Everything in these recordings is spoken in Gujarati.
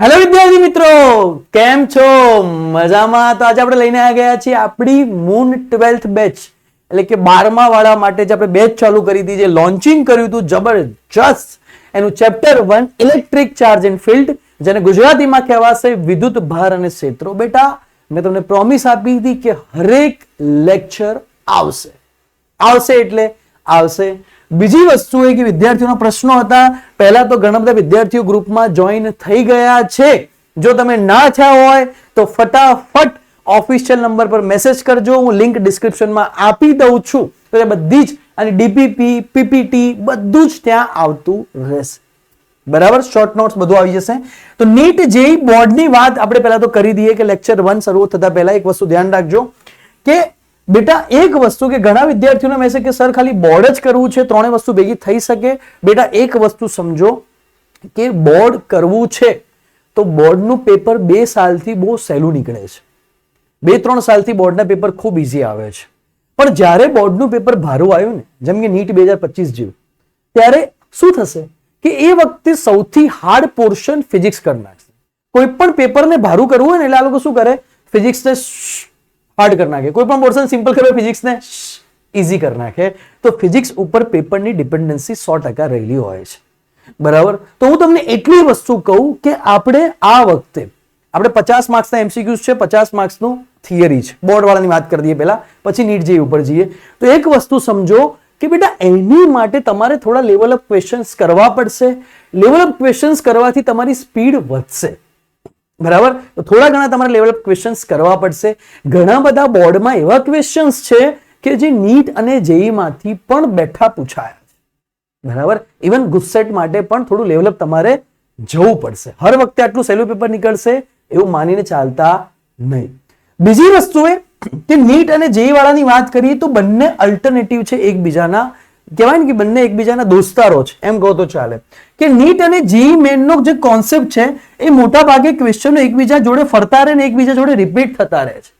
હેલો વિદ્યાર્થી મિત્રો, કેમ છો? મજામાં? તો આજે આપણે લઈને આવી ગયા છીએ આપણી મૂન 12th બેચ, એટલે કે 12મા વાળા માટે જે આપણે બેચ ચાલુ કરી હતી, જે લોન્ચિંગ કર્યું હતું જબરજસ્ત, એનું chapter 1 electric charge and field, જેને ગુજરાતીમાં કહેવાશે વિદ્યુત ભાર અને ક્ષેત્રો. બેટા, મેં તમને પ્રોમિસ આપી હતી કે હરેક લેક્ચર આવશે એટલે આવશે. બીજી વસ્તુ એ કે વિદ્યાર્થીઓના પ્રશ્નો હતા. પહેલા તો ઘણા બધા વિદ્યાર્થીઓ ગ્રુપમાં જોઈન થઈ ગયા છે. જો તમે ના થયા હોય તો ફટાફટ ઓફિશિયલ નંબર પર મેસેજ કરજો. હું લિંક ડિસ્ક્રિપ્શનમાં આપી દઉં છું. તો બધી જ અને ડીપીપી પીપીટી બધું જ ત્યાં આવતું રહેશે. બરાબર, શોર્ટ નોટ્સ બધું આવી જશે. તો નીટ જેઈ બોર્ડની વાત આપણે પહેલા તો કરી દઈએ કે લેક્ચર 1 શરૂ થતા પહેલા એક વસ્તુ ધ્યાન રાખજો કે બેટા, એક વસ્તુ કે ઘણા વિદ્યાર્થીઓને મેસેજ કે સર ખાલી બોર્ડ જ કરવું છે, ત્રણે વસ્તુ ભેગી થઈ શકે. બેટા, એક વસ્તુ સમજો કે બોર્ડ કરવું છે તો બોર્ડનું પેપર 2 સાલથી બહુ સહેલું નીકળે છે. 2-3 સાલથી બોર્ડના પેપર ખૂબ ઇઝી આવે છે. પણ જ્યારે બોર્ડનું પેપર ભારું આવ્યું ને, જેમ કે નીટ 2025 જેવું, ત્યારે શું થશે કે એ વખતે સૌથી હાર્ડ પોર્શન ફિઝિક્સ કરી નાખશે. કોઈ પણ પેપરને ભારું કરવું હોય ને એટલે આ લોકો શું કરે, ફિઝિક્સને હાર્ડ કરી નાખે. કોઈ પણ પોર્શન સિમ્પલ કરે, ફિઝિક્સને ઇઝી કરી નાખે. તો ફિઝિક્સ ઉપર પેપરની ડિપેન્ડન્સી 100% રહેલી હોય છે. બરાબર, તો હું તમને એટલી વસ્તુ કહું કે આપણે આ વખતે આપણે 50 માર્ક્સના એમસીક્યુઝ છે, 50 માર્ક્સનું થિયરી છે. બોર્ડ વાળાની વાત કરી દઈએ પહેલા, પછી નીટ જેઈ ઉપર જઈએ. તો એક વસ્તુ સમજો કે બેટા, એની માટે તમારે થોડા લેવલ અપ ક્વેશ્ચન્સ કરવા પડશે. લેવલ અપ ક્વેશ્ચન્સ કરવાથી તમારી સ્પીડ વધશે. બરાબર, તો થોડા ઘણા તમારે લેવલ અપ ક્વેશ્ચન્સ કરવા પડશે. ઘણા બધા બોર્ડમાં એવા ક્વેશ્ચન્સ છે કે જે નીટ અને જેઈ માંથી પણ બેઠા પૂછાયા છે. બરાબર, ઇવન ગુસ્સેટ માટે પણ થોડું લેવલ અપ તમારે જવું પડશે. હર વખતે આટલું સહેલું પેપર નીકળશે એવું માનીને ચાલતા નહીં. બીજી વસ્તુ એ કે નીટ અને જેઈ વાળાની વાત કરીએ તો બંને અલ્ટરનેટિવ છે એકબીજાના. કહેવાય ને કે બંને એકબીજાના દોસ્તારો છે, એમ કહો તો ચાલે. કે નીટ અને જેઈ મેનનો જે કોન્સેપ્ટ છે એ મોટા ભાગે ક્વેશ્ચનો એકબીજા જોડે ફરતા રહે ને એકબીજા જોડે રિપીટ થતા રહે છે.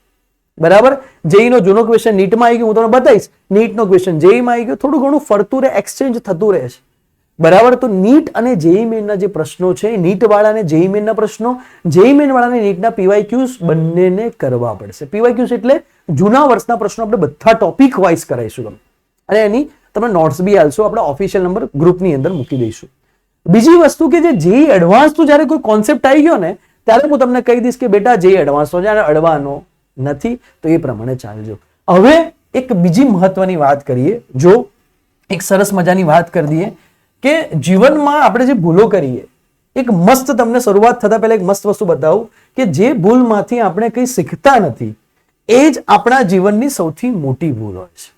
બરાબર, જેઈ નો જૂનો ક્વેશ્ચન નીટમાં આવી ગયો, હું તમને બતાવીશ. નીટનો ક્વેશ્ચન જેઈમાં આવી ગયો, થોડું ઘણું ફરતું રહે, એક્સચેન્જ થતું રહે છે. બરાબર, તો નીટ અને જેઈ મેનના જે પ્રશ્નો છે, નીટ વાળાને જેઈ મેનના પ્રશ્નો, જેઈ મેન વાળાને નીટના પીવાયક્યુઝ બંનેને કરવા પડશે. પીવાયક્યુઝ એટલે જૂના વર્ષના પ્રશ્નો આપણે બધા ટોપિક વાઇઝ કરાવીશું તમને, અને એની તમે નોટ્સ બી આલશો. આપણે ઓફિશિયલ નંબર ગ્રુપની અંદર મૂકી દઈશું. બીજી વસ્તુ કે જે જેઈ એડવાન્સ નું જ્યારે કોઈ કોન્સેપ્ટ આવી ગયો ને, ત્યારે હું તમને કહી દઈશ કે બેટા જેઈ એડવાન્સ નો જ્યારે અડવાનો નથી, તો એ પ્રમાણે ચાલજો. હવે એક બીજી મહત્વની વાત કરીએ. જો એક સરસ મજાની વાત કરી દઈએ કે જીવનમાં આપણે જે ભૂલો કરીએ, એક મસ્ત તમને શરૂઆત થતા પહેલા એક મસ્ત વસ્તુ બતાવું કે જે ભૂલમાંથી આપણે કંઈ શીખતા નથી, એ જ આપણા જીવનની સૌથી મોટી ભૂલ હોય છે.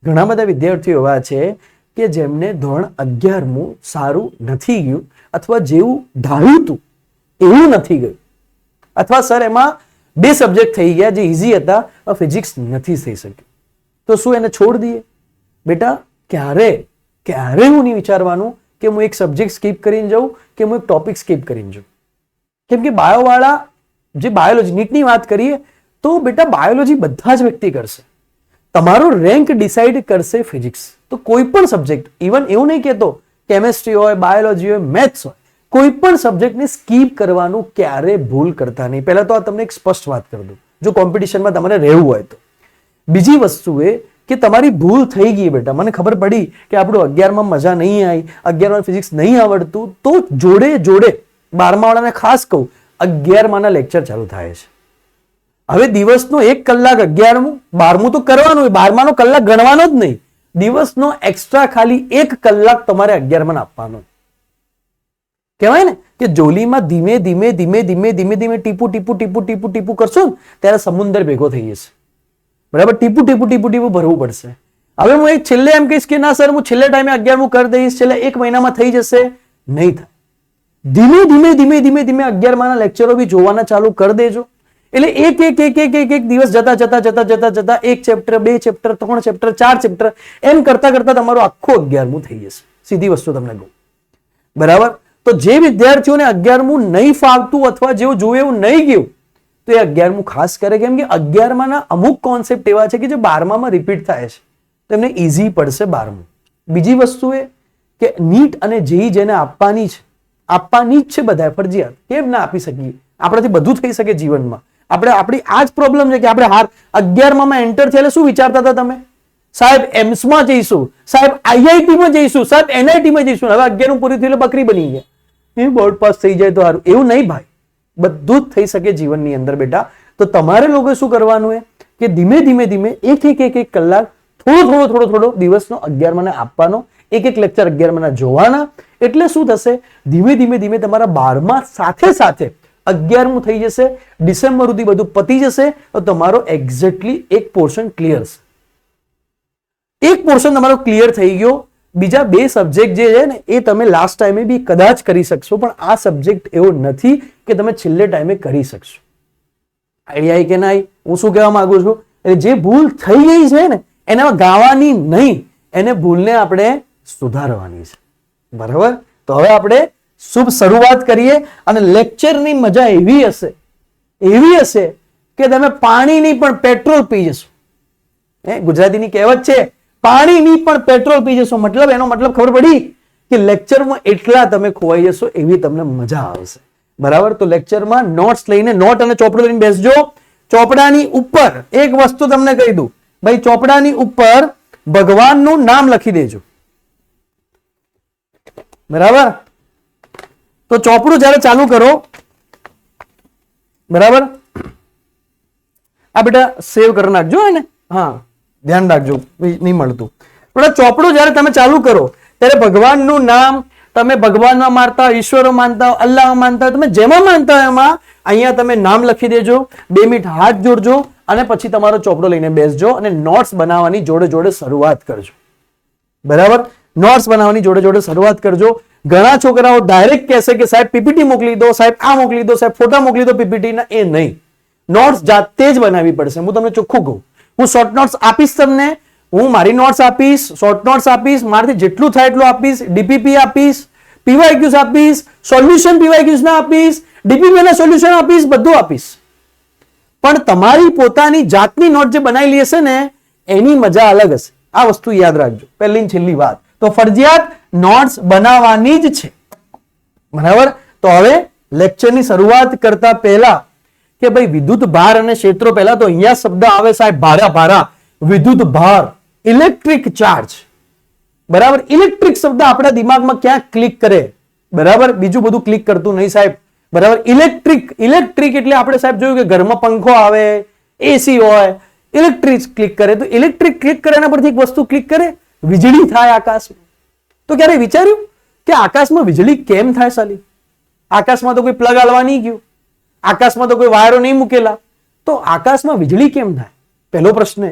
ઘણા બધા વિદ્યાર્થીઓ એવા છે કે જેમને ધોરણ 11મું સારું નથી ગયું, અથવા જેવું ધાર્યું હતું એવું નથી ગયું, અથવા સર એમાં 2 સબ્જેક્ટ થઈ ગયા જે ઇઝી હતા, ફિઝિક્સ નથી થઈ શક્યું. તો શું એને છોડ દઈએ? બેટા, ક્યારે હું નહીં વિચારવાનું કે હું એક સબ્જેક્ટ સ્કીપ કરીને જાઉં કે હું એક ટોપિક સ્કીપ કરીને જાઉં. કેમ કે બાયોવાળા જે બાયોલોજી નીટની વાત કરીએ તો બેટા બાયોલોજી બધા જ વ્યક્તિ કરશે. તમારો રેન્ક ડિસાઇડ કરશે ફિઝિક્સ. તો કોઈ પણ સબ્જેક્ટ, ઇવન એવું નહીં કહેતો કેમેસ્ટ્રી હોય, બાયોલોજી હોય, મેથ્સ હોય, કોઈ પણ સબ્જેક્ટને સ્કીપ કરવાનું ક્યારે ભૂલ કરતા નહીં. પહેલા તો આ તમને એક સ્પષ્ટ વાત કરી દઉં, જો કોમ્પિટિશનમાં તમારે રહેવું હોય તો. બીજી વસ્તુ એ કે તમારી ભૂલ થઈ ગઈ બેટા, મને ખબર પડી કે આપણું 11માં મજા નહીં આવી, 11માં ફિઝિક્સ નહીં આવડતું, તો જોડે 12મા વાળાને ખાસ કહું, 11માના લેક્ચર ચાલુ થાય છે. હવે દિવસનો 1 કલાક 11મું 12મું તો કરવાનું હોય, 12માનો કલાક ગણવાનો જ નહીં. દિવસનો એક્સ્ટ્રા ખાલી 1 કલાક તમારે 11માં આપવાનો. કહેવાય ને કે જોલીમાં ધીમે ધીમે ટીપું કરશો ને ત્યારે સમુદ્ર ભેગો થઈ જશે. બરાબર, ટીપું ભરવું પડશે. હવે હું એક છેલ્લે એમ કહીશ કે ના સર હું છેલ્લે ટાઈમે 11મું કરી દઈશ, છેલ્લે 1 મહિનામાં થઈ જશે, નહીં થાય. ધીમે 11માના લેક્ચરો બી જોવાના ચાલુ કરી દેજો. એટલે એક દિવસ જતા 1 ચેપ્ટર, 2 ચેપ્ટર, 3 ચેપ્ટર, 4 ચેપ્ટર એમ કરતા તમારું આખું 11મું થઈ જશે. સીધી વસ્તુ તમને કહું. બરાબર, તો જે વિદ્યાર્થીઓને 11મું નહીં ફાવતું અથવા જેવું જોયું એવું નહીં ગયું, તો એ 11મું ખાસ કરે. કેમ કે 11માના અમુક કોન્સેપ્ટ એવા છે કે જે 12મામાં રિપીટ થાય છે, તો એમને ઇઝી પડશે 12મું. બીજી વસ્તુ એ કે નીટ અને જેઈ જેને આપવાની છે આપવાની જ છે બધા ફરજિયાત. કેમ ના આપી શકીએ? આપણાથી બધું થઈ શકે જીવનમાં. આપણી આ જ પ્રોબ્લેમ છે કે આપણે 11માં એન્ટર થયા શું વિચારતા હતા તમે? સાહેબ એમ્સમાં જઈશું, સાહેબ આઈઆઈટીમાં જઈશું, સાહેબ એનઆઈટીમાં જઈશું. હવે 11 પૂરી થયું એટલે બકરી બની ગયા. એ બોર્ડ પાસ થઈ જાય તો સારું. એવું નહીં ભાઈ, બધું જ થઈ શકે જીવનની અંદર બેટા. તો તમારે લોકો શું કરવાનું કે ધીમે ધીમે એક કલાક થોડો દિવસનો 11માં આપવાનો, એક લેક્ચર 11માં જોવાના. એટલે શું થશે? ધીમે ધીમે તમારા 12માં સાથે 11મું થઈ જશે. ડિસેમ્બર સુધી બધું પતી જશે તો તમારો એક્ઝેક્ટલી એક પોર્શન ક્લિયર છે. એક પોર્શન તમારો ક્લિયર થઈ ગયો. બીજા 2 સબ્જેક્ટ જે છે ને એ તમે લાસ્ટ ટાઈમે બી કદાચ કરી શકશો, પણ આ સબ્જેક્ટ એવો નથી કે તમે છેલ્લે ટાઈમે કરી શકશો. આઈડિયા કે ના? હું શું કહેવા માંગુ છું? જે ભૂલ થઈ ગઈ છે ને એને ગાવાની નહીં, એને ભૂલને આપણે સુધારવાની છે. બરાબર? તો હવે આપણે શુભ શરૂઆત કરીએ. અને લેક્ચરની મજા એવી હશે કે તમે પાણીની પણ પેટ્રોલ પી જશો. ગુજરાતીની કહેવત છે, પાણીની પણ પેટ્રોલ પી જશો. મતલબ એનો મતલબ ખબર પડી કે લેક્ચરમાં એટલા તમે ખોવાઈ જશો, એવી તમને મજા આવશે. બરાબર? તો લેક્ચરમાં નોટ્સ લઈને, નોટ અને ચોપડો લઈને બેસજો. ચોપડાની ઉપર એક વસ્તુ તમને કહી દઉં ભાઈ, ચોપડાની ઉપર ભગવાનનું નામ લખી દેજો. બરાબર? તો ચોપડું જ્યારે ચાલુ કરો, બરાબર, આ બેટા સેવ કરી નાખજો ને. હા, ધ્યાન રાખજો નહીં મળતું. પણ ચોપડું જ્યારે તમે ચાલુ કરો ત્યારે ભગવાનનું નામ, તમે ભગવાનમાં માનતા, ઈશ્વરો માનતા, અલ્લાહ માનતા, તમે જેમાં માનતા હોય એમાં અહીંયા તમે નામ લખી દેજો. 2 મિનિટ હાથ જોડજો અને પછી તમારો ચોપડો લઈને બેસજો અને નોટ્સ બનાવવાની જોડે શરૂઆત કરજો. બરાબર? નોટ્સ બનાવવાની જોડે શરૂઆત કરજો. ઘણા છોકરાઓ ડાયરેક્ટ કહેશે કે સાહેબ પીપીટી મોકલી દો, સાહેબ આ મોકલી દો, સાહેબ ફોટા મોકલી દો પીપીટી ના. એ નહીં, નોટ્સ જાતે જ બનાવવી પડશે. હું તમને ચોખ્ખું કહું, હું શોર્ટ નોટ્સ આપીશ તમને. હું મારી નોટ્સ આપીશ, શોર્ટ નોટ્સ આપીશ, મારાથી જેટલું થાય એટલું આપીશ. ડીપીપી આપીશ, પીવાયક્યુઝ આપીશ, સોલ્યુશન પીવાયક્યુઝ ના આપીશ, ડીપીપી ના સોલ્યુશન આપીશ, બધું આપીશ. પણ તમારી પોતાની જાતની નોટ જે બનાવેલી હશે ને એની મજા અલગ હશે. આ વસ્તુ યાદ રાખજો. પહેલી ને છેલ્લી વાત તો ફરજિયાત નોટ્સ બનાવવાની જ છે. બરાબર? તો હવે લેક્ચરની શરૂઆત કરતા પહેલા કે ભાઈ વિદ્યુત ભાર અને ક્ષેત્રો, પહેલા તો અહીંયા શબ્દ આવે સાહેબ ભારા. વિદ્યુત ભાર, ઇલેક્ટ્રિક ચાર્જ. બરાબર? ઇલેક્ટ્રિક શબ્દ આપણા દિમાગમાં ક્યાં ક્લિક કરે? બરાબર? બીજું બધું ક્લિક કરતું નહીં સાહેબ. બરાબર? ઇલેક્ટ્રિક એટલે આપણે સાહેબ જોયું કે ઘરમાં પંખો આવે, એસી હોય, ઇલેક્ટ્રિક ક્લિક કરે. તો ઇલેક્ટ્રિક ક્લિક કરે એના પરથી એક વસ્તુ ક્લિક કરે, વીજળી થાય આકાશમાં. તો ક્યારે વિચાર્યું કે આકાશમાં વીજળી કેમ થાય? સાલી આકાશમાં તો કોઈ પ્લગ હાલવા નહીં ગયું, આકાશમાં તો કોઈ વાયરો નહીં મૂકેલા, તો આકાશમાં વીજળી કેમ થાય? પહેલો પ્રશ્ન.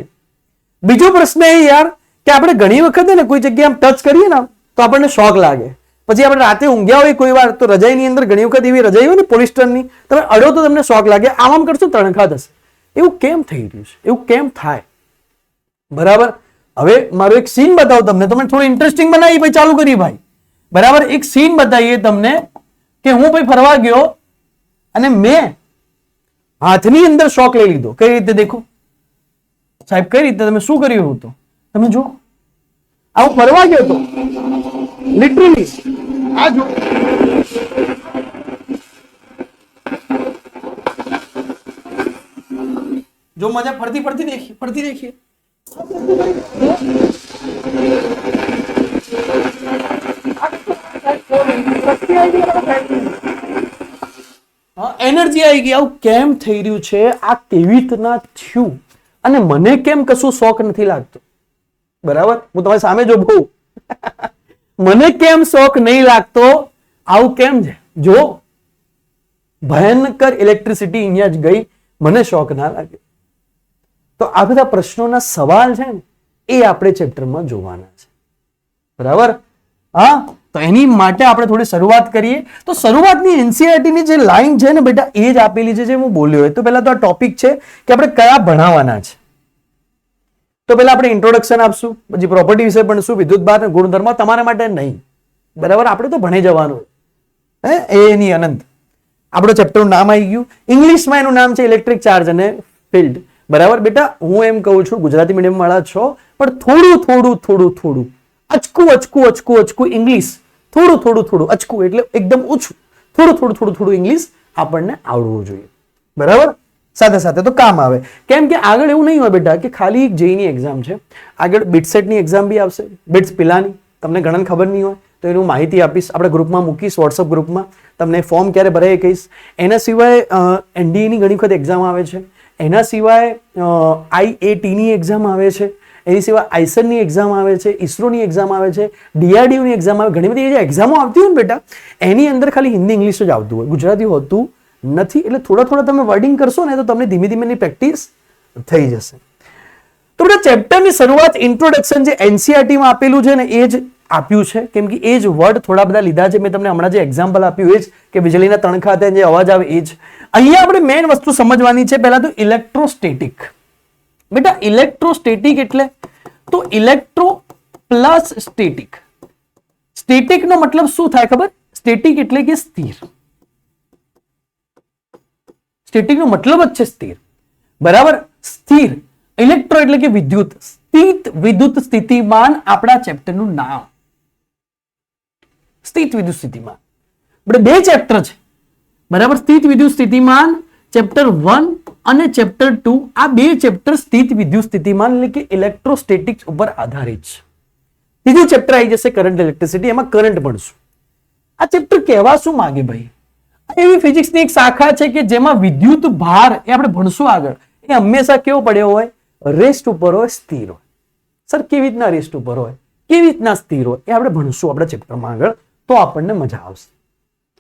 બીજો પ્રશ્ન એ યાર કે આપણે ઘણી વખત ને કોઈ જગ્યાએ આમ ટચ કરીએ ને તો આપણને શોક લાગે. પછી આપણે રાતે ઊંઘ્યા હોય કોઈ વાર તો રજાઈની અંદર ઘણી વખત એવી રજાઈ હોય ને પોલિસ્ટરની, તમે અડો તો તમને શોક લાગે, આમ કરશો તણખા થશે. એવું કેમ થઈ રહ્યું છે? એવું કેમ થાય? બરાબર? હવે મારો એક સીન બતાવું તમને થોડું ઇન્ટરેસ્ટિંગ બનાવી ભાઈ, ચાલુ કરી ભાઈ. બરાબર? એક સીન બતાવીએ તમને કે હું ભાઈ ફરવા ગયો અને મેં હાથની અંદર શોક લઈ લીધો. કઈ રીતે દેખો સાહેબ, કઈ રીતે? તમે શું કર્યું હતું તમે જો. આ હું ફરવા ગયો હતો લિટરલી. આ જો જો મજા ફરતી દેખીએ. એનર્જી આવી ગઈ. આવું કેમ થઈ રહ્યું છે? આ કેવી રીતના થયું? અને મને કેમ કશું શોખ નથી લાગતો? બરાબર? હું તમારી સામે જો બહુ મને કેમ શોખ નહીં લાગતો? આવું કેમ છે? જો ભયંકર ઇલેક્ટ્રિસિટી અહીંયા જ ગઈ, મને શોખ ના લાગે. તો આ બધા પ્રશ્નોના સવાલ છે ને એ આપણે ચેપ્ટરમાં જોવાના છે. બરાબર? હા, તો એની માટે આપણે થોડી શરૂઆત કરીએ. તો શરૂઆતની એનસીઈઆરટીની જે લાઈન છે ને બેટા એ જ આપેલી છે જે હું બોલ્યો હોય. તો પહેલા તો આ ટોપિક છે કે આપણે કયા ભણાવવાના છે. તો પહેલા આપણે ઇન્ટ્રોડક્શન આપશું, પછી પ્રોપર્ટી વિશે ભણશું, વિદ્યુત ભાર અને ગુણધર્મ તમારા માટે નહીં. બરાબર? આપણે તો ભણી જવાનું એની અનંત. આપણો ચેપ્ટરનું નામ આવી ગયું. ઇંગ્લિશમાં એનું નામ છે ઇલેક્ટ્રિક ચાર્જ અને ફિલ્ડ. બરાબર બેટા? હું એમ કહું છું ગુજરાતી મીડિયમ વાળા છો પણ થોડું અચકું ઇંગ્લિશ થોડું થોડું થોડું અચકું એટલે એકદમ ઓછું, થોડું થોડું થોડું થોડું ઇંગ્લિશ આપણને આવડવું જોઈએ. બરાબર, સાથે સાથે તો કામ આવે. કેમ કે આગળ એવું નહીં હોય બેટા કે ખાલી જેઈની એક્ઝામ છે, આગળ બીટસેટની એક્ઝામ બી આવશે. બીટ્સ પેલાની તમને ઘણાને ખબર નહીં હોય તો એનું માહિતી આપીશ, આપણે ગ્રુપમાં મૂકીશ, વોટ્સઅપ ગ્રુપમાં. તમને ફોર્મ ક્યારે ભરાય એ કહીશ. એના સિવાય એનડીએની ઘણી વખત એક્ઝામ આવે છે. એના સિવાય આઈએટીની એક્ઝામ આવે છે. એની સિવાય આઈસરની એક્ઝામ આવે છે, ઇસરોની એક્ઝામ આવે છે, ડીઆરડીઓની એક્ઝામ આવે. ઘણી બધી જે એક્ઝામો આવતી હોય ને બેટા, એની અંદર ખાલી હિન્દી ઇંગ્લિશ જ આવતું હોય, ગુજરાતી હોતું નથી. એટલે થોડા થોડા તમે વર્ડિંગ કરશો ને તો તમને ધીમે ધીમે એની પ્રેક્ટિસ થઈ જશે. તો બેટા ચેપ્ટરની શરૂઆત ઇન્ટ્રોડક્શન જે એનસીઈઆરટીમાં આપેલું છે ને એ જ આપ્યું છે. કેમ કે એ જ વર્ડ થોડા બધા લીધા છે. મેં તમને હમણાં જે એક્ઝામ્પલ આપ્યું એ જ કે વીજળીના તણખા થાય જે અવાજ આવે એ જ. અહીંયા આપણે મેઇન વસ્તુ સમજવાની છે. પહેલા તો ઇલેક્ટ્રોસ્ટેટિક. બેટા ઇલેક્ટ્રોસ્ટેટિક એટલે તો ઇલેક્ટ્રો પ્લસ સ્ટેટિક. સ્ટેટિક નો મતલબ શું થાય ખબર? સ્ટેટિક એટલે કે સ્થિર. સ્ટેટિક નો મતલબ જ છે સ્થિર. બરાબર, સ્થિર. ઇલેક્ટ્રો એટલે કે વિદ્યુત. સ્થિત વિદ્યુત સ્થિતિમાન આપણા ચેપ્ટરનું નામ. સ્થિત વિદ્યુત સ્થિતિમાન. બે ચેપ્ટર છે. બરાબર, સ્થિત વિદ્યુત સ્થિતિમાન ચેપ્ટર 1 અને ચેપ્ટર 2. આ બે ચેપ્ટર સ્થિત વિદ્યુત સ્થિતિમાન એટલે કે ઇલેક્ટ્રોસ્ટેટિક્સ ઉપર આધારિત છે. ત્રીજું ચેપ્ટર આવી જશે કરંટ ઇલેક્ટ્રિસિટી, એમાં કરંટ ભણશું. આ ચેપ્ટર કહેવા શું માંગે ભાઈ? એવી ફિઝિક્સની એક શાખા છે કે જેમાં વિદ્યુત ભાર એ આપણે ભણશું આગળ, એ હંમેશા કેવો પડ્યો હોય? રેસ્ટ ઉપર હોય, સ્થિર હોય. સર કેવી રીતના રેસ્ટ ઉપર હોય, કેવી રીતના સ્થિર હોય, એ આપણે ભણશું આપણા ચેપ્ટરમાં આગળ, તો આપણને મજા આવશે.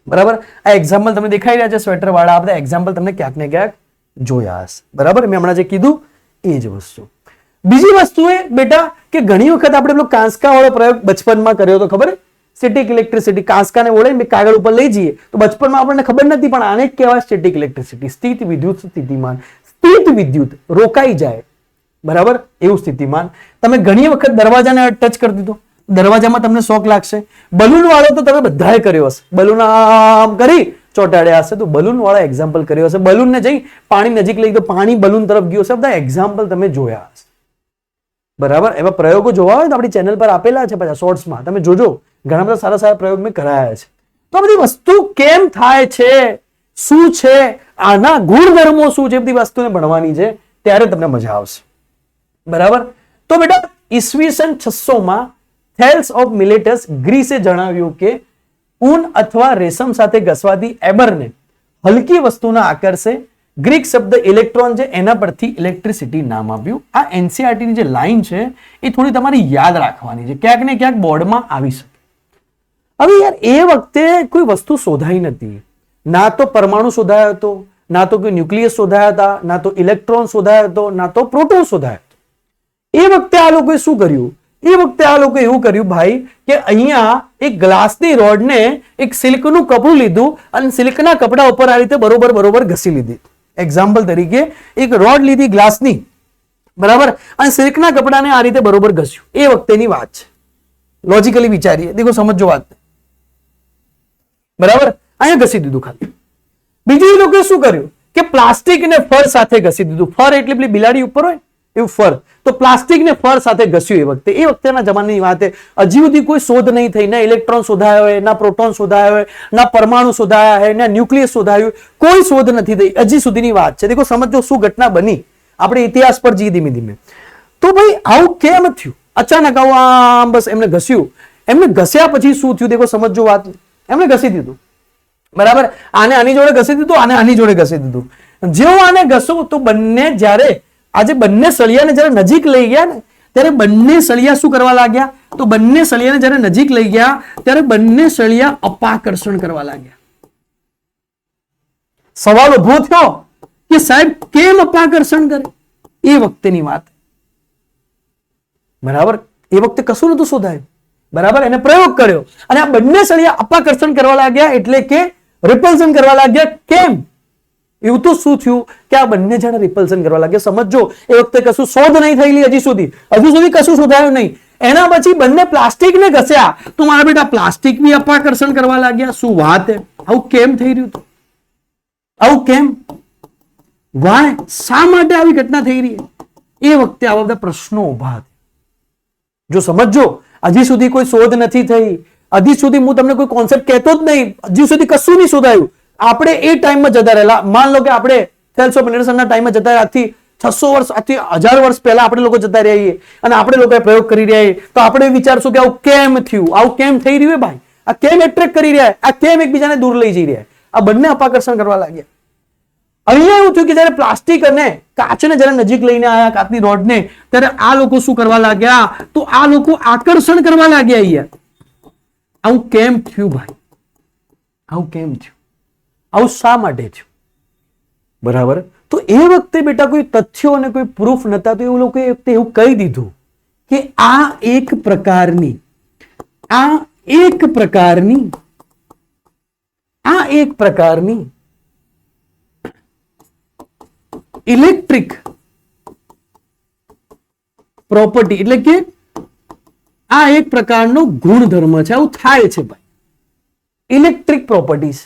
બરાબર, આ એક્ઝામ્પલ તમને દેખાઈ રહ્યા છે સ્વેટર વાળા, આ બધા એક્ઝામ્પલ તમને ક્યાંક ને ક્યાંક જોયા હશે. બરાબર, મેં હમણાં જે કીધું એ જ વસ્તુ. બીજી વસ્તુ એ બેટા કે ઘણી વખત આપણે પેલો કાંસકા વાળો પ્રયોગ બચપનમાં કર્યો તો ખબર? Static electricity. કાંસકાને વળે કાગળ ઉપર લઈ જઈએ તો બચપનમાં આપણને ખબર નથી, પણ આને કહેવાય સ્ટેટિક ઇલેક્ટ્રિસિટી. સ્થિત વિદ્યુત સ્થિતિમાન. સ્થિત વિદ્યુત રોકાઈ જાય, બરાબર, એવું સ્થિતિમાન. તમે ઘણી વખત દરવાજાને ટચ કરી દીધો, દરવાજામાં તમને શોક લાગશે. બલૂન વાળો તો તમે બધાએ કર્યો હશે. બલૂન આમ કરી ચોંટાડ્યા હશે તો બલૂન વાળા એક્ઝામ્પલ કર્યો હશે. બલૂનને જઈ પાણી નજીક લઈ તો પાણી બલૂન તરફ ગયું હશે. બધા એક્ઝામ્પલ તમે જોયા હશે. બરાબર, એવા પ્રયોગો જોવા હોય તો આપણી ચેનલ પર આપેલા છે, બધા શોર્ટ્સમાં તમે જોજો. ઘણા બધા સારા સારા પ્રયોગ મેં કરાયા છે. તો આ બધી વસ્તુ કેમ થાય છે, શું છે, આના ગુણધર્મો શું છે, બધી વસ્તુને ભણવાની છે, ત્યારે તમને મજા આવશે. બરાબર, તો બેટા ઈસવીસન 600 માં થેલ્સ ઓફ મિલેટસ ગ્રીસે જણાવ્યું કે ઊન અથવા રેશમ સાથે ઘસવાથી એબરને હલકી વસ્તુના આકર્ષે. ગ્રીક શબ્દ ઇલેક્ટ્રોન છે એના પરથી ઇલેક્ટ્રિસિટી નામ આપ્યું. આ એનસીઈઆરટી ની જે લાઈન છે એ થોડી તમારી યાદ રાખવાની છે, ક્યાંક ને ક્યાંક બોર્ડમાં આવી શકે. હવે યાર એ વખતે કોઈ વસ્તુ શોધાઈ નથી. ના તો પરમાણુ શોધાયો હતો, ના તો કોઈ ન્યુક્લિયસ શોધાયા હતા, ના તો ઇલેક્ટ્રોન શોધાયો હતો, ના તો પ્રોટોન શોધાયો હતો. એ વખતે આ લોકોએ શું કર્યું? એ વખતે આ લોકોએ એવું કર્યું ભાઈ કે અહીંયા એક ગ્લાસની રોડને એક સિલ્કનું કપડું લીધું અને સિલ્કના કપડા ઉપર આ રીતે બરોબર બરોબર ઘસી લીધી. એક્ઝામ્પલ તરીકે એક રોડ લીધી ગ્લાસની, બરાબર, અને સિલ્કના કપડાને આ રીતે બરોબર ઘસ્યું. એ વખતેની વાત છે. લોજિકલી વિચારીએ, દેખો સમજો વાત. બરાબર, અહીંયા ઘસી દીધું ખાલી. બીજું એ લોકોએ શું કર્યું કે પ્લાસ્ટિકને ફર સાથે ઘસી દીધું. ફર એટલે પેલી બિલાડી ઉપર હોય એવું ફર. તો પ્લાસ્ટિકને ફર સાથે ઘસ્યું. એ વખતેના જમાનાની વાત છે. હજી સુધી કોઈ શોધ નહીં થઈ. ના ઇલેક્ટ્રોન શોધાયો હોય, ના પ્રોટોન શોધાયો હોય, ના પરમાણુ શોધાયા હોય, ના ન્યુક્લિયસ શોધાયું, કોઈ શોધ નથી થઈ. હજી સુધીની વાત છે. દેખો સમજો શું ઘટના બની. આપણે ઇતિહાસ પર જઈએ ધીમે ધીમે. તો ભાઈ આવું કેમ થયું? અચાનક આમ બસ એમને ઘસ્યું. એમને ઘસ્યા પછી શું થયું? દેખો સમજો વાત. એમને ઘસી દીધું, બરાબર. આને આની જોડે ઘસી દીધું, આને આની જોડે ઘસી દીધું. જેવું આને ઘસો તો બંને જ્યારે આજે બંને સળિયાને જ્યારે નજીક લઈ ગયા ને ત્યારે બંને સળિયા શું કરવા લાગ્યા? તો બંને સળિયાને જ્યારે નજીક લઈ ગયા ત્યારે બંને સળિયા અપાકર્ષણ કરવા લાગ્યા. સવાલ ઉભો થયો કે સાહેબ કેમ અપાકર્ષણ કરે? એ વખતેની વાત, બરાબર. એ વખતે કશું નતું શોધાયું, બરાબર. એને પ્રયોગ કર્યો અને આ બંને સળિયા અપાકર્ષણ કરવા લાગ્યા, એટલે કે રિપલ્શન કરવા લાગ્યા. કેમ? એવું તો શું થયું કે આ બંને જણા રિપલ્શન કરવા લાગ્યા. સમજો એ વખતે કશું શોધ નહીં થયેલી હજી સુધી કશું શોધાયું નહીં. એના પછી બંને પ્લાસ્ટિકને ઘસ્યા તો મારા બેટા પ્લાસ્ટિક બી અપાકર્ષણ કરવા લાગ્યા. શું વાત છે? આવું કેમ થઈ રહ્યું? આવું કેમ? વાય? શા માટે આવી ઘટના થઈ રહી? એ વખતે આવા બધા પ્રશ્નો ઉભા થયા. જો સમજો હજી સુધી કોઈ શોધ નથી થઈ, હજી સુધી હું તમને કોઈ કોન્સેપ્ટ કહેતો જ નહીં, હજી સુધી કશું નહીં શોધાયું. આપણે એ ટાઈમમાં જતા રહેલા. માન લો કે આપણે સેલ્સ ઓફ ઇન્ડસ્ટ્રીના ટાઈમમાં જતા રહ્યા, આજથી 600 વર્ષ, આજથી 1000 વર્ષ પહેલા આપણે લોકો જતા રહીએ અને આપણે લોકો પ્રયોગ કરી રહ્યા છીએ, તો આપણે વિચારશું કે આવું કેમ થયું, આવું કેમ થઈ રહ્યું ભાઈ, આ કેમ એટ્રેક્ટ કરી રહ્યા, આ કેમ એકબીજાને દૂર લઈ જઈ રહ્યા, આ બંને અપાકર્ષણ કરવા લાગ્યા. અહીંયા એવું થયું કે જયારે પ્લાસ્ટિક અને કાચને જયારે નજીક લઈને આવ્યા, કાચની રોડને, ત્યારે આ લોકો શું કરવા લાગ્યા, તો આ લોકો આકર્ષણ કરવા લાગ્યા. અહીંયા આવું કેમ થયું ભાઈ, આવું કેમ થયું, આવું શા માટે થયું? બરાબર. તો એ વખતે બેટા કોઈ તથ્યો અને કોઈ પ્રૂફ નતા, તો એવું લોકો એવું કહી દીધું કે આ એક પ્રકારની ઇલેક્ટ્રિક પ્રોપર્ટી, એટલે કે આ એક પ્રકારનો ગુણધર્મ છે. આવું થાય છે ભાઈ, ઇલેક્ટ્રિક પ્રોપર્ટીઝ.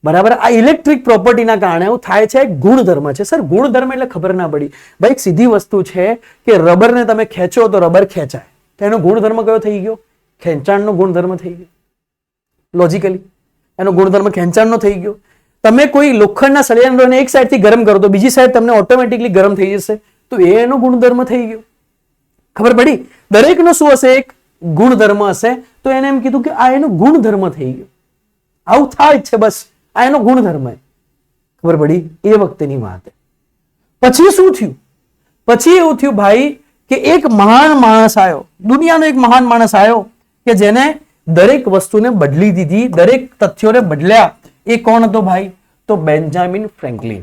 બરાબર. આ ઇલેક્ટ્રિક પ્રોપર્ટીના કારણે એવું થાય છે, ગુણધર્મ છે. સર ગુણધર્મ એટલે ખબર ના પડી ભાઈ. એક સીધી વસ્તુ છે કે રબરને તમે ખેંચો તો રબર ખેંચાય, તો એનો ગુણધર્મ કયો થઈ ગયો? ખેંચાણનો ગુણધર્મ થઈ ગયો. લોજિકલી એનો ગુણધર્મ ખેંચાણનો થઈ ગયો. તમે કોઈ લોખંડના સળિયાને એક સાઈડથી ગરમ કરો તો બીજી સાઈડ તમને ઓટોમેટિકલી ગરમ થઈ જશે, તો એનો ગુણધર્મ થઈ ગયો. ખબર પડી? દરેકનો શું હશે? એક ગુણધર્મ હશે. તો એને એમ કીધું કે આ એનો ગુણધર્મ થઈ ગયો. આવું થાય છે બસ, આ એનો ગુણધર્મ. ખબર પડી? એ વખતેની વાત. પછી શું થયું? પછી એવું થયું ભાઈ કે એક મહાન માણસ આવ્યો, દુનિયાનો એક મહાન માણસ આવ્યો કે જેને દરેક વસ્તુને બદલી દીધી, દરેક તથ્યોને બદલ્યા. એ કોણ હતો ભાઈ? તો બેન્જામિન ફ્રેન્કલિન.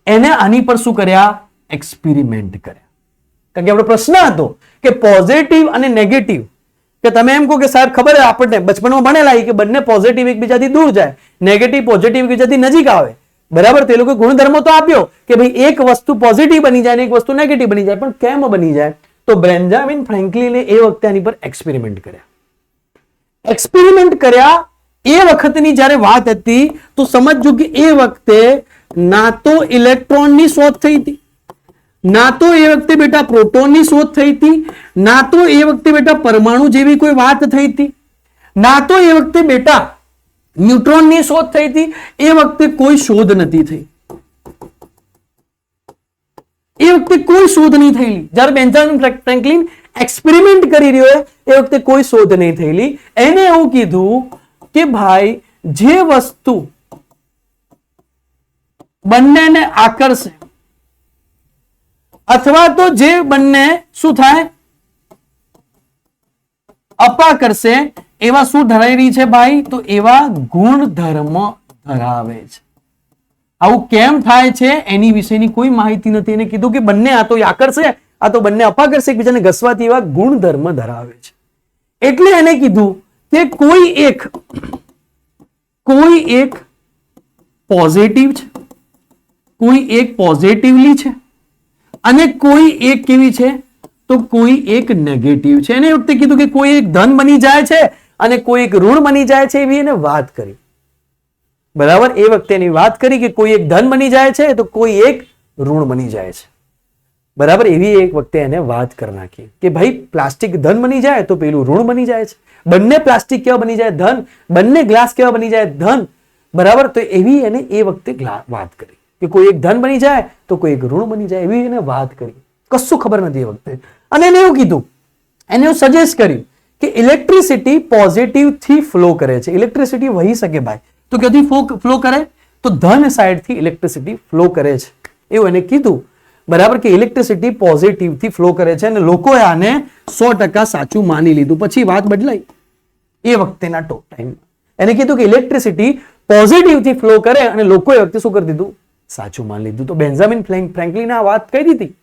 એને આની પર શું કર્યા? એક્સપેરિમેન્ટ કર્યા. કારણ કે આપણો પ્રશ્ન હતો કે પોઝિટિવ અને નેગેટિવ, કે તમે એમ કહો કે સાહેબ ખબર છે આપણને બચપનમાં ભણેલા કે બંને પોઝિટિવ એકબીજાથી દૂર જાય, નેગેટિવ પોઝિટિવ એકબીજાથી નજીક આવે. બરાબર. તે લોકો ગુણધર્મ તો આપ્યો કે ભાઈ એક વસ્તુ પોઝિટિવ બની જાય ને એક વસ્તુ નેગેટિવ બની જાય, પણ કેમ બની જાય? તો બેન્જામિન ફ્રેન્કલિને એ વખતે આની પર એક્સપેરિમેન્ટ કર્યા. એક્સપેરિમેન્ટ કર્યા એ વખતની જ્યારે વાત હતી, તો સમજજો કે એ વખતે ના તો ઇલેક્ટ્રોનની શોધ થઈ હતી, ના તો એ વખતે બેટા પ્રોટોનની શોધ થઈ હતી, ના તો એ વખતે બેટા પરમાણુ જેવી કોઈ વાત થઈ હતી, ના તો એ વખતે બેટા ન્યુટ્રોનની શોધ થઈ હતી. એ વખતે કોઈ શોધ નથી થઈ. એ વખતે કોઈ શોધ નહીં થયેલી. જ્યારે બેન્જામિન ફ્રેન્કલિન એક્સપેરિમેન્ટ કરી રહ્યો એ વખતે કોઈ શોધ નહીં થયેલી. એને એવું કીધું કે ભાઈ જે વસ્તુ બંનેને આકર્ષે અથવા તો જે બંને શું થાય? અપાકર્ષે, એવા શું ધરાવી છે ભાઈ? તો એવા ગુણધર્મ ધરાવે છે. આવું કેમ થાય છે એની વિશેની કોઈ માહિતી નથી. એને કીધું કે બંને આ તો આકર્ષે, આ તો બંને અપાકર્ષે, એકબીજાને ઘસવાથી એવા ગુણધર્મ ધરાવે છે. એટલે એને કીધું કે કોઈ એક પોઝિટિવ છે, કોઈ એક પોઝિટિવલી છે અને કોઈ એક કેવી છે? તો કોઈ એક નેગેટિવ છે. એને એ વખતે કીધું કે કોઈ એક ધન બની જાય છે અને કોઈ એક ઋણ બની જાય છે, એવી એને વાત કરી. બરાબર. એ વખતે એની વાત કરી કે કોઈ એક ધન બની જાય છે તો કોઈ એક ઋણ બની જાય છે. બરાબર. એવી એક વખતે એને વાત કરી નાખી કે ભાઈ પ્લાસ્ટિક ધન બની જાય તો પેલું ઋણ બની જાય છે. બંને પ્લાસ્ટિક કેવા બની જાય? ધન. બંને ગ્લાસ કેવા બની જાય? ધન. બરાબર. તો એવી એને એ વખતે વાત કરી કે કોઈ એક ધન બની જાય તો કોઈ એક ઋણ બની જાય, એવી એને વાત કરી. કશું ખબર નથી એ વખતે. અને એને એવું કીધું, એને એવું સજેસ્ટ કર્યું કે ઇલેક્ટ્રિસિટી પોઝિટિવ થી ફ્લો કરે છે. ઇલેક્ટ્રિસિટી વહી શકે ભાઈ, તો ક્યાંથી ફ્લો કરે? તો ધન સાઈડથી ઇલેક્ટ્રિસિટી ફ્લો કરે છે, એવું એને કીધું. બરાબર. કે ઇલેક્ટ્રિસિટી પોઝિટિવ થી ફ્લો કરે છે અને લોકોએ આને 100% સાચું માની લીધું. પછી વાત બદલાઈ એ વખતેના ટાઈમમાં. એને કીધું કે ઇલેક્ટ્રિસિટી પોઝિટિવ થી ફ્લો કરે અને લોકોએ વખતે શું કરી દીધું? સાચું માની લીધું. તો બેન્જામિન ફ્રેન્કલિન આ વાત કહી દીધી.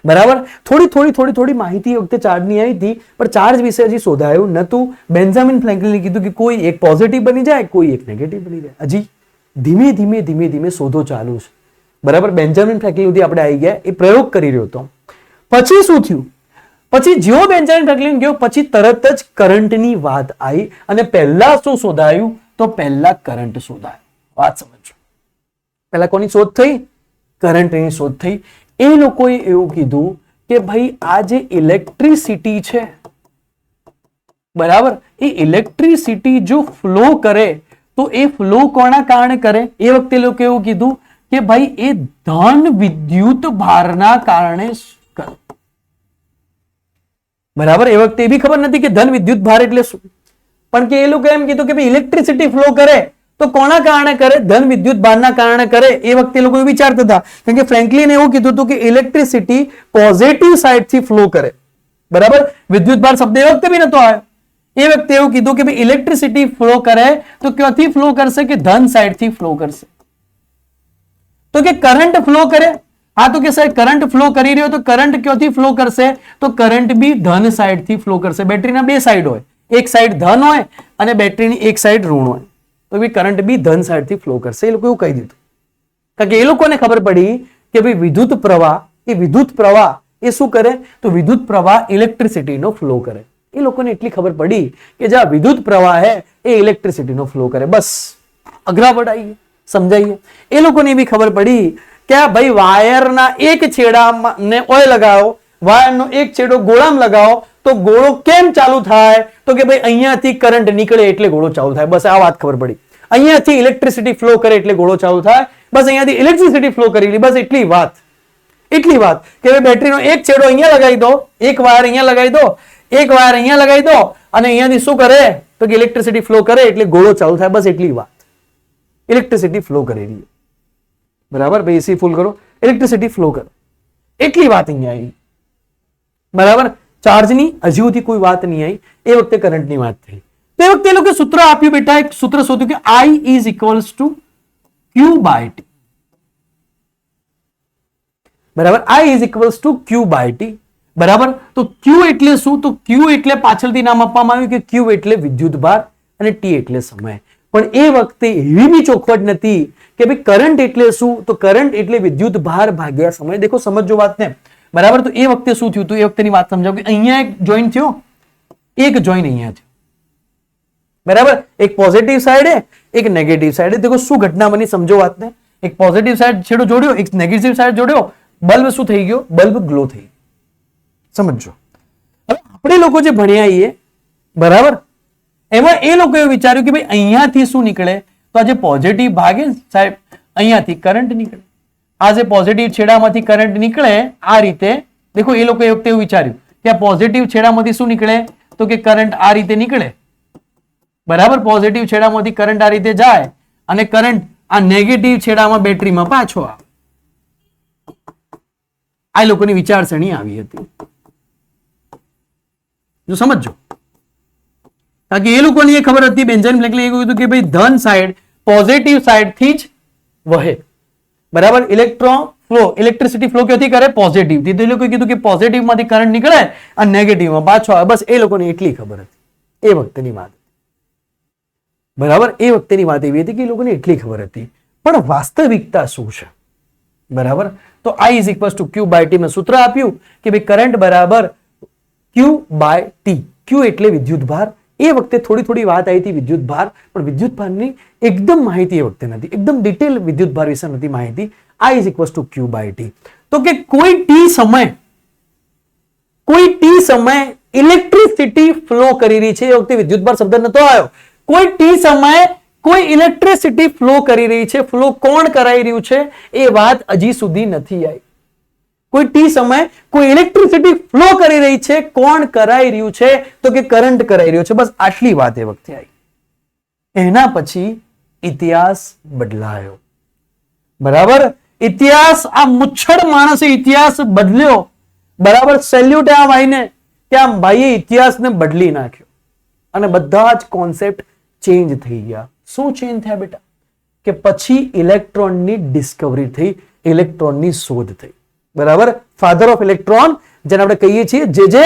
બરાબર. થોડી માહિતી વખતે ચાર્જની આવી હતી, પણ ચાર્જ વિશે હજી શોધાયું નતું. બેન્જામિન ફ્રેન્કલિને કીધું કે કોઈ એક પોઝિટિવ બની જાય, કોઈ એક નેગેટિવ બની જાય. હજી ધીમે ધીમે શોધો ચાલુ છે. બરાબર. બેન્જામિન ફ્રેન્કલિન સુધી આપણે આવી ગયા. એ પ્રયોગ કરી રહ્યો હતો. પછી શું થયું? પછી જેવો બેન્જામિન ફ્રેન્કલિન ગયો પછી તરત જ કરંટની વાત આવી અને પહેલા શું શોધાયું? તો પહેલા કરંટ શોધાયો. વાત સમજો. પહેલા કોની શોધ થઈ? કરંટની શોધ થઈ. એ લોકોએ એવું કીધું કે ભાઈ આ જે ઇલેક્ટ્રિસિટી છે બરાબર. એ ઇલેક્ટ્રિસિટી જો ફ્લો કરે તો એ ફ્લો કોના કારણે કરે? એ વખતે લોકો એવું કીધું કે ભાઈ એ ધન વિદ્યુત ભારના કારણે કરે. બરાબર. એ વખતે એ બી ખબર નથી કે ધન વિદ્યુત ભાર એટલે શું, પણ કે એ લોકો એમ કીધું કે ભાઈ ઇલેક્ટ્રિસિટી ફ્લો કરે તો કોના કારણે કરે? ધન વિદ્યુત ભારના કારણે કરે. એ વખતે એ લોકો વિચારતા હતા, કેમ કે ફ્રેન્કલિને એવું કીધું હતું કે ઇલેક્ટ્રિસિટી પોઝિટિવ સાઈડ થી ફ્લો કરે. બરાબર. વિદ્યુત ભાર શબ્દ એ વખતે બી નતો આવ્યો. એ વખતે એવું કીધું કે ભાઈ ઇલેક્ટ્રિસિટી ફ્લો કરે તો ક્યાંથી ફ્લો કરશે? કે ધન સાઈડ થી ફ્લો કરશે. તો કે કરંટ ફ્લો કરે, હા તો કે સાહેબ કરંટ ફ્લો કરી રહ્યો તો કરંટ ક્યાંથી ફ્લો કરશે? તો કરંટ બી ધન સાઈડ થી ફ્લો કરશે. બેટરીના બે સાઈડ હોય, એક સાઈડ ધન હોય અને બેટરીની એક સાઈડ ઋણ હોય, તો બી કરંટ બી ધન સાઈડ થી ફ્લો કરશે. એ લોકો એવું કહી દીધું, કારણ કે એ લોકોને ખબર પડી કે ભાઈ વિદ્યુત પ્રવાહ એ શું કરે? તો વિદ્યુત પ્રવાહ ઇલેક્ટ્રિસિટીનો ફ્લો કરે. એ લોકોને એટલી ખબર પડી કે જે વિદ્યુત પ્રવાહ હે એ ઇલેક્ટ્રિસિટીનો ફ્લો કરે. બસ અઘરા પડાઈએ, સમજાઈએ. એ લોકોને બી ખબર પડી કે આ ભાઈ વાયરના એક છેડાને ઓઇલ લગાવો, વાયરનો એક છેડો ગોળામાં લગાવો તો ગોળો કેમ ચાલુ થાય? તો કે ભાઈ અહીંયાથી કરંટ નીકળે એટલે ગોળો ચાલુ થાય. બસ આ વાત ખબર પડી. અહીંયાથી ઇલેક્ટ્રિસિટી ફ્લો કરે એટલે ગોળો ચાલુ થાય. બસ અહીંયાથી ઇલેક્ટ્રિસિટી ફ્લો કરેલી, બસ એટલી વાત કે ભાઈ બેટરીનો એક છેડો અહીંયા લગાવી દો, એક વાયર અહીંયા લગાવી દો, એક વાયર અહીંયા લગાવી દો અને અહીંયાથી શું કરે? તો કે ઇલેક્ટ્રિસિટી ફ્લો કરે એટલે ગોળો ચાલુ થાય. બસ એટલી વાત. ઇલેક્ટ્રિસિટી ફ્લો કરેલી. બરાબર. ભાઈ એસી ફૂલ કરો, ઇલેક્ટ્રિસિટી ફ્લો કરે, એટલી વાત અહીંયા આવી. બરાબર. ચાર્જની હજી સુધી કોઈ વાત નહીં આવી. એ વખતે કરંટની વાત થઈ. તો એ વખતે એ લોકો સૂત્ર આપ્યું બેટા, એક સૂત્ર શોધ્યું કે I is equals to Q by T. બરાબર. I is equals to Q by T. બરાબર. તો Q એટલે શું? તો Q એટલે પાછળથી નામ આપવામાં આવ્યું કે Q એટલે વિદ્યુત ભાર અને T એટલે સમય. પણ એ વખતે એવી બી ચોખવટ નથી કે ભાઈ કરંટ એટલે શું? તો કરંટ એટલે વિદ્યુત ભાર ભાગ્યા સમય. દેખો સમજો વાતને. બરાબર. તો એ વખતે શું થયું હતું? એ વખતેની વાત સમજાવો કે અહીંયા એક જોઈન્ટ થયો, એક જોઈન્ટ અહીંયા થયો. બરાબર. એક પોઝિટિવ સાઈડે, એક નેગેટિવ સાઈડે. દેખો શું ઘટના બની, સમજો વાતને. એક પોઝિટિવ સાઈડ છેડો જોડ્યો, એક નેગેટિવ સાઈડ જોડ્યો, બલ્બ શું થઈ ગયો? બલ્બ ગ્લો થઈ ગયો. સમજો. હવે આપણે લોકો જે ભણ્યા છીએ, બરાબર, એમાં એ લોકોએ વિચાર્યું કે ભાઈ અહીંયાથી શું નીકળે? તો આ જે પોઝિટિવ ભાગે સાહેબ અહીંયાથી કરંટ નીકળે. આ જે પોઝિટિવ છેડામાંથી કરંટ નીકળે આ રીતે. દેખો એ લોકો એ વખતે એવું વિચાર્યું કે આ પોઝિટિવ છેડામાંથી શું નીકળે? તો કે કરંટ આ રીતે નીકળે. બરાબર. પોઝિટિવ છેડામાંથી કરંટ આ રીતે જાય અને કરંટ આ નેગેટિવ છેડામાં બેટરીમાં પાછો આવે. આ લોકોની વિચારસરણી આવી હતી. જો સમજો, કારણ કે એ લોકોને એ ખબર હતી, બેન્જામિન ફ્રેન્કલિને એ કહ્યું કે ભાઈ ધન સાઈડ પોઝિટિવ સાઈડ થી જ વહે. બરાબર. ઇલેક્ટ્રોન ફ્લો, ઇલેક્ટ્રિસિટી ફ્લો ક્યાંથી કરે? પોઝિટિવ થી. તો એ લોકોએ કીધું કે પોઝિટિવ માંથી કરંટ નીકળે અને નેગેટિવમાં પાછો આવે. બસ એ લોકોને એટલી ખબર હતી. એ વખતેની વાત. બરાબર. એ વખતેની વાત એવી હતી કે એ લોકોને એટલી ખબર હતી. પણ વાસ્તવિકતા શું છે? બરાબર. તો I is equals to Q by T માં સૂત્ર આપ્યું કે ભાઈ કરંટ બરાબર Q by T. Q એટલે વિદ્યુત ભાર. એ વખતે થોડી વાત આવી હતી વિદ્યુત ભાર, પણ વિદ્યુત ભારની એકદમ માહિતી એ વખતે નથી, એકદમ ડિટેલ વિદ્યુત ભાર વિશે નથી માહિતી. I is equals to Q by T. તો કે કોઈ ટી સમય ઇલેક્ટ્રિસિટી ફ્લો કરી રહી છે. એ વખતે વિદ્યુત ભાર શબ્દ નતો આવ્યો. કોઈ ટી સમયે કોઈ ઇલેક્ટ્રિસિટી ફ્લો કરી રહી છે. ફ્લો કોણ કરાઈ રહ્યું છે એ વાત હજી સુધી નથી આવી. કોઈ ટી સમયે કોઈ ઇલેક્ટ્રિસિટી ફ્લો કરી રહી છે, કોણ કરાઈ રહ્યું છે? તો કે કરંટ કરાઈ રહ્યો છે. બસ આટલી વાત એ વખતે આવી. એના પછી ઇતિહાસ બદલાયો. બરાબર. ઇતિહાસ, આ મુચ્છડ માણસે ઇતિહાસ બદલ્યો. બરાબર. સેલ્યુટ આ ભાઈને કે આ ભાઈએ ઇતિહાસને બદલી નાખ્યો અને બધા જ કોન્સેપ્ટ ચેન્જ થઈ ગયા. શું ચેન્જ થયા બેટા? કે પછી ઇલેક્ટ્રોનની ડિસ્કવરી થઈ, ઇલેક્ટ્રોનની શોધ થઈ. બરાબર. ફાધર ઓફ ઇલેક્ટ્રોન જેને આપણે કહીએ છીએ જે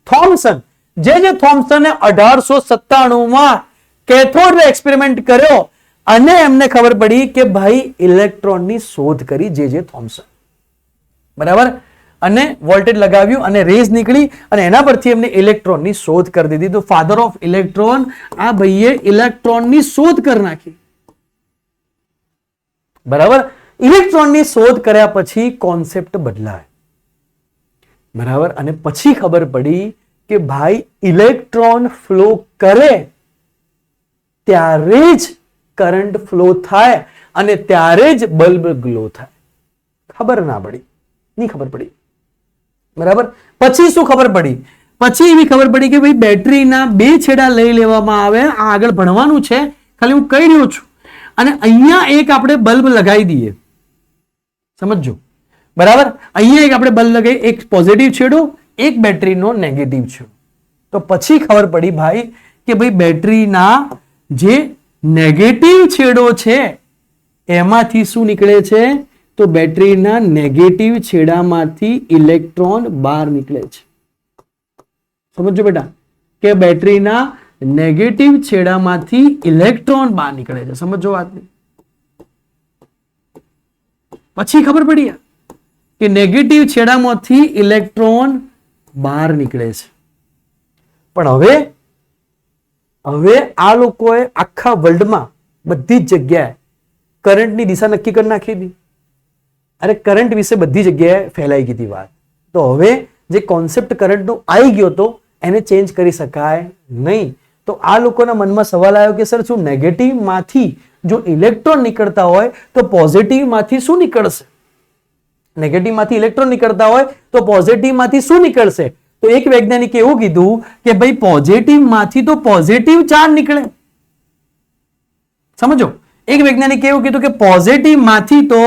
થોમ્સન. જે થોમ્સને 1897 કેથોડ એક્સપેરિમેન્ટ કર્યો અને એમને ખબર પડી કે ભાઈ ઇલેક્ટ્રોનની શોધ કરી જે થોમ્સન. બરાબર. અને વોલ્ટેજ લગાવ્યું અને રેઝ નીકળી અને એના પરથી એમને ઇલેક્ટ્રોનની શોધ કરી દીધી. તો ફાધર ઓફ ઇલેક્ટ્રોન આ ભાઈએ ઇલેક્ટ્રોનની શોધ કરી નાખી. બરાબર. ઇલેક્ટ્રોનની શોધ કર્યા પછી કોન્સેપ્ટ બદલાય. બરાબર. અને પછી ખબર પડી કે ભાઈ ઇલેક્ટ્રોન ફ્લો કરે ત્યારે જ કરંટ ફ્લો થાય અને ત્યારે જ બલ્બ ગ્લો થાય. ખબર ના પડી, નહીં ખબર પડી, બરાબર. પછી શું ખબર પડી? પછી એવી ખબર પડી કે ભાઈ બેટરીના બે છેડા લઈ લેવામાં આવે. આ આગળ ભણવાનું છે, ખાલી હું કહી રહ્યો છું. અને અહીંયા એક આપણે બલ્બ લગાવી દઈએ, સમજો, બરાબર. અહીંયા એક આપણે બલ્બ લગાવી, એક પોઝિટિવ છેડો, એક બેટરીનો નેગેટિવ છેડો. તો પછી ખબર પડી ભાઈ કે ભાઈ બેટરીના જે નેગેટિવ છેડો છે એમાંથી શું નીકળે છે? તો બેટરીના નેગેટિવ છેડામાંથી ઇલેક્ટ્રોન બહાર નીકળે છે. સમજો બેટા કે બેટરીના નેગેટિવ છેડામાંથી ઇલેક્ટ્રોન બહાર નીકળે છે. સમજો વાતને. પછી ખબર પડી કે નેગેટિવ છેડામાંથી ઇલેક્ટ્રોન બહાર નીકળે છે. પણ હવે આ લોકોએ આખા વર્લ્ડમાં બધી જ જગ્યાએ કરંટની દિશા નક્કી કરી નાખી હતી. અરે કરંટ વિશે બધી જગ્યાએ ફેલાઈ ગઈ હતી વાત. તો હવે જે કોન્સેપ્ટ કરંટનો આવી ગયો હતો એને ચેન્જ કરી શકાય નહીં. તો આ લોકોના મનમાં સવાલ આવ્યો કે સર શું નેગેટિવ માંથી જો ઇલેક્ટ્રોન નીકળતા હોય તો પોઝિટિવ માંથી શું નીકળશે? નેગેટિવ માંથી ઇલેક્ટ્રોન નીકળતા હોય તો પોઝિટિવ માંથી શું નીકળશે? તો એક વૈજ્ઞાનિકે એવું કીધું કે ભાઈ પોઝિટિવ માંથી તો પોઝિટિવ ચાર્જ નીકળે. સમજો, એક વૈજ્ઞાનિકે એવું કીધું કે પોઝિટિવ માંથી તો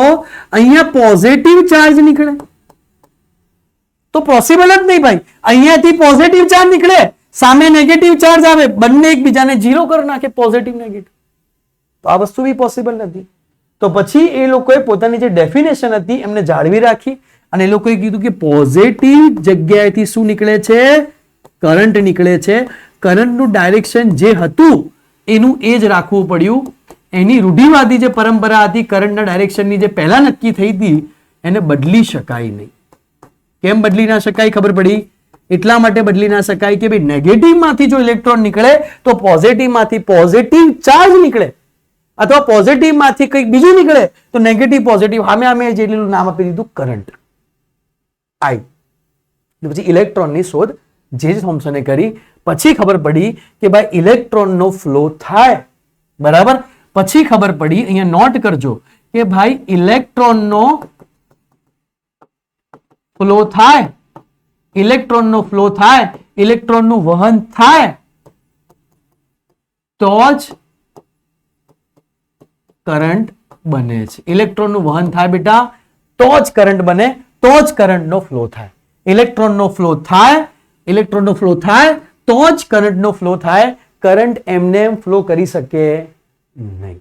અહીંયા પોઝિટિવ ચાર્જ નીકળે. તો પોસિબલ જ નહીં ભાઈ. અહીંયાથી પોઝિટિવ ચાર્જ નીકળે, સામે નેગેટિવ ચાર્જ આવે, બંને એકબીજાને ઝીરો કરી નાખે, પોઝિટિવ નેગેટિવ. તો આ વસ્તુ બી પોસિબલ નથી. તો પછી એ લોકોએ પોતાની જે ડેફિનેશન હતી એમને જાળવી રાખી અને એ લોકોએ કીધું કે પોઝિટિવ જગ્યાએથી શું નીકળે છે? કરંટ નીકળે છે. કરંટનું ડાયરેક્શન જે હતું એનું એ જ રાખવું પડ્યું. એની રૂઢિવાદી જે પરંપરા હતી કરંટના ડાયરેક્શનની જે પહેલા નક્કી થઈ હતી એને બદલી શકાય નહીં. કેમ બદલી ના શકાય? ખબર પડી. એટલા માટે બદલી ના શકાય કે ભાઈ નેગેટિવ માંથી જો ઇલેક્ટ્રોન નીકળે તો પોઝિટિવ માંથી પોઝિટિવ ચાર્જ નીકળે, અથવા પોઝિટિવ માંથી કંઈક બીજું નીકળે તો નેગેટિવ પોઝિટિવ સામે જેટલું નામ આપી દીધું કરંટ. પછી ઇલેક્ટ્રોનની શોધ જે થોમ્સને કરી. પછી ખબર પડી કે ભાઈ ઇલેક્ટ્રોનનો ફ્લો થાય, બરાબર. પછી ખબર પડી, અહીંયા નોટ કરજો કે ભાઈ ઇલેક્ટ્રોનનો ફ્લો થાય, ઇલેક્ટ્રોનનો ફ્લો થાય, ઇલેક્ટ્રોનનું વહન થાય તો જ કરંટ બને છે. ઇલેક્ટ્રોનનું વહન થાય બેટા તો જ કરંટ બને, તો જ કરંટનો ફ્લો થાય. ઇલેક્ટ્રોનનો ફ્લો થાય, ઇલેક્ટ્રોનનો ફ્લો થાય તો જ કરંટનો ફ્લો થાય. કરંટ એમને એમ ફ્લો કરી શકે નહીં,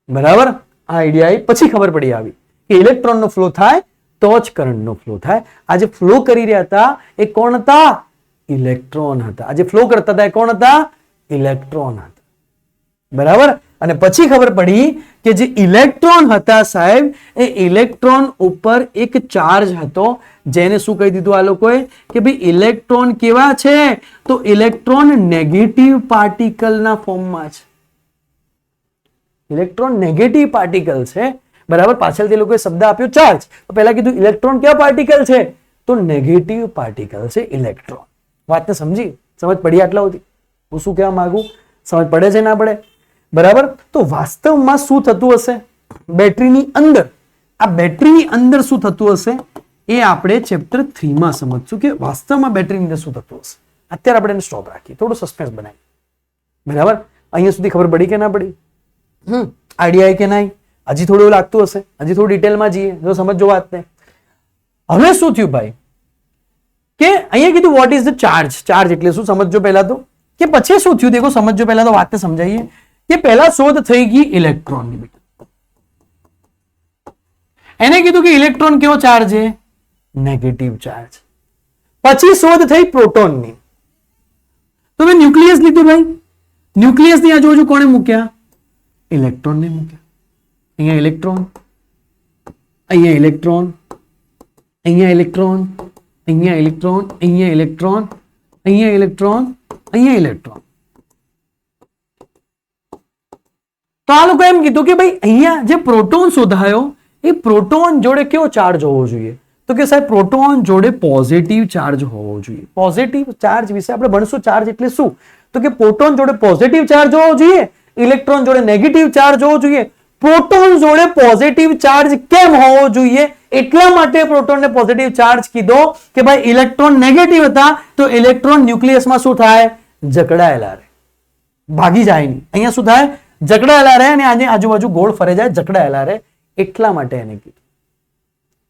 બરાબર. આ આઈડિયા પછી ખબર પડી આવી કે ઇલેક્ટ્રોનનો ફ્લો થાય તો જ કરંટનો ફ્લો થાય. આ જે ફ્લો કરી રહ્યા હતા એ કોણ હતા? ઇલેક્ટ્રોન હતા. આ જે ફ્લો કરતા હતા એ કોણ હતા? ઇલેક્ટ્રોન હતા, બરાબર. અને પછી ખબર પડી કે જે ઇલેક્ટ્રોન હતા સાહેબ એ ઇલેક્ટ્રોન ઉપર એક ચાર્જ હતો જેને શું કહી દીધું આ લોકોએ કે ભાઈ ઇલેક્ટ્રોન કેવા છે? તો ઇલેક્ટ્રોન નેગેટિવ પાર્ટિકલના ફોર્મમાં છે. ઇલેક્ટ્રોન નેગેટિવ પાર્ટિકલ છે, બરાબર. પાછળથી લોકોએ શબ્દ આપ્યો ચાર્જ. તો પહેલા કીધું ઇલેક્ટ્રોન કેવા પાર્ટિકલ છે? તો નેગેટિવ પાર્ટિકલ છે ઇલેક્ટ્રોન. વાતને સમજી? સમજ પડી આટલા સુધી? હું શું કહેવા માંગુ? સમજ પડે છે ના પડે? બરાબર. તો વાસ્તવમાં શું થતું હશે બેટરીની અંદર? આ બેટરીની અંદર શું થતું હશે એ આપણે ચેપ્ટર 3 માં સમજશું કે વાસ્તવમાં બેટરીની અંદર શું થતું હશે. અત્યારે આપણે એને સ્ટોપ રાખીએ, થોડું સસ્પેન્સ બનાવીએ, બરાબર. અહીંયા સુધી ખબર પડી કે ના પડી? આઈડિયા કે નહીં? હજી થોડું એવું લાગતું હશે, હજી થોડું ડિટેલમાં જઈએ જો સમજો વાતને. હવે શું થયું ભાઈ કે અહીંયા કીધું what is the charge. Charge એટલે શું સમજો પહેલા તો, કે પછી શું થયું દેખો સમજો પહેલા તો વાતને સમજાવીએ કે પહેલા શોધ થઈ ગઈ ઇલેક્ટ્રોનની. એને કીધું કે ઇલેક્ટ્રોન કેવો ચાર્જ છે? Negative charge. પછી શોધ થઈ પ્રોટોનની. તો મેં ન્યુક્લિયસ લીધું ભાઈ. ન્યુક્લિયસની આજુબાજુ કોણે મૂક્યા? ઇલેક્ટ્રોનને મૂક્યા. અહીંયા ઇલેક્ટ્રોન, અહીંયા ઇલેક્ટ્રોન, અહીંયા ઇલેક્ટ્રોન, અહીંયા ઇલેક્ટ્રોન, અહીંયા ઇલેક્ટ્રોન, અહીંયા ઇલેક્ટ્રોન, અહીંયા ઇલેક્ટ્રોન. તો આ લોકો એમ કીધું કે ભાઈ અહીંયા જે પ્રોટોન શોધાયો એ પ્રોટોન જોડે કેવો ચાર્જ હોવો જોઈએ? તો કે સાહેબ પ્રોટોન જોડે પોઝિટિવ ચાર્જ હોવો જોઈએ. પોઝિટિવ ચાર્જ વિશે આપણે ભણશું. ચાર્જ એટલે શું? તો કે પ્રોટોન જોડે પોઝિટિવ ચાર્જ હોવો જોઈએ, ઇલેક્ટ્રોન જોડે નેગેટિવ ચાર્જ હોવો જોઈએ. પ્રોટોન જોડે પોઝિટિવ ચાર્જ કેમ હોવો જોઈએ? એટલા માટે પ્રોટોનને પોઝિટિવ ચાર્જ કીધો કે ભાઈ ઇલેક્ટ્રોન નેગેટિવ હતા તો ઇલેક્ટ્રોન ન્યુક્લિયસમાં શું થાય? જકડાયેલા રહે, ભાગી જાય નહીં. અહીંયા શું થાય? જકડાયેલા રહે અને આની આજુબાજુ ગોળ ફરે જાય, જકડાયેલા રહે. એટલા માટે એને કીધું.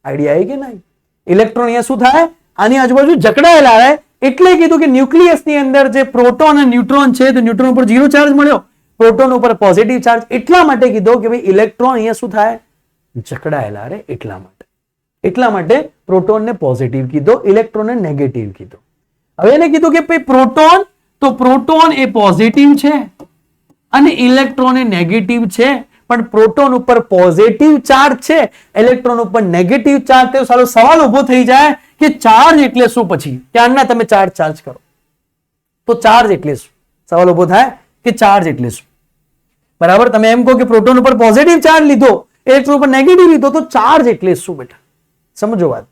આઈડિયા આવી કે નહીં? ઇલેક્ટ્રોન અહીંયા શું થાય? આની આજુબાજુ જકડાયેલા રહે એટલે કીધું કે ન્યુક્લિયસની અંદર જે પ્રોટોન અને ન્યુટ્રોન છે તો ન્યુટ્રોન ઉપર 0 ચાર્જ મળ્યો, પ્રોટોન ઉપર પોઝિટિવ ચાર્જ. એટલા માટે કીધો કે ભાઈ ઇલેક્ટ્રોન અહીંયા શું થાય? જકડાયેલા રહે. એટલા માટે પ્રોટોનને પોઝિટિવ કીધો, ઇલેક્ટ્રોનને નેગેટિવ કીધો. હવે એને કીધું કે ભાઈ પ્રોટોન, તો પ્રોટોન એ પોઝિટિવ છે અને ઇલેક્ટ્રોન એ નેગેટિવ છે, પણ પ્રોટોન ઉપર પોઝિટિવ ચાર્જ છે, ઇલેક્ટ્રોન ઉપર નેગેટિવ ચાર્જ. તો સારો સવાલ ઉભો થઈ જાય કે ચાર્જ એટલે શું? પછી ત્યારના તમે ચાર્જ કરો તો ચાર્જ એટલે શું? સવાલ ઉભો થાય કે ચાર્જ એટલે શું? બરાબર, તમે એમ કહો કે પ્રોટોન ઉપર પોઝિટિવ ચાર્જ લીધો, ઇલેક્ટ્રોન ઉપર નેગેટિવ લીધો, તો ચાર્જ એટલે શું બેટા? સમજો વાત.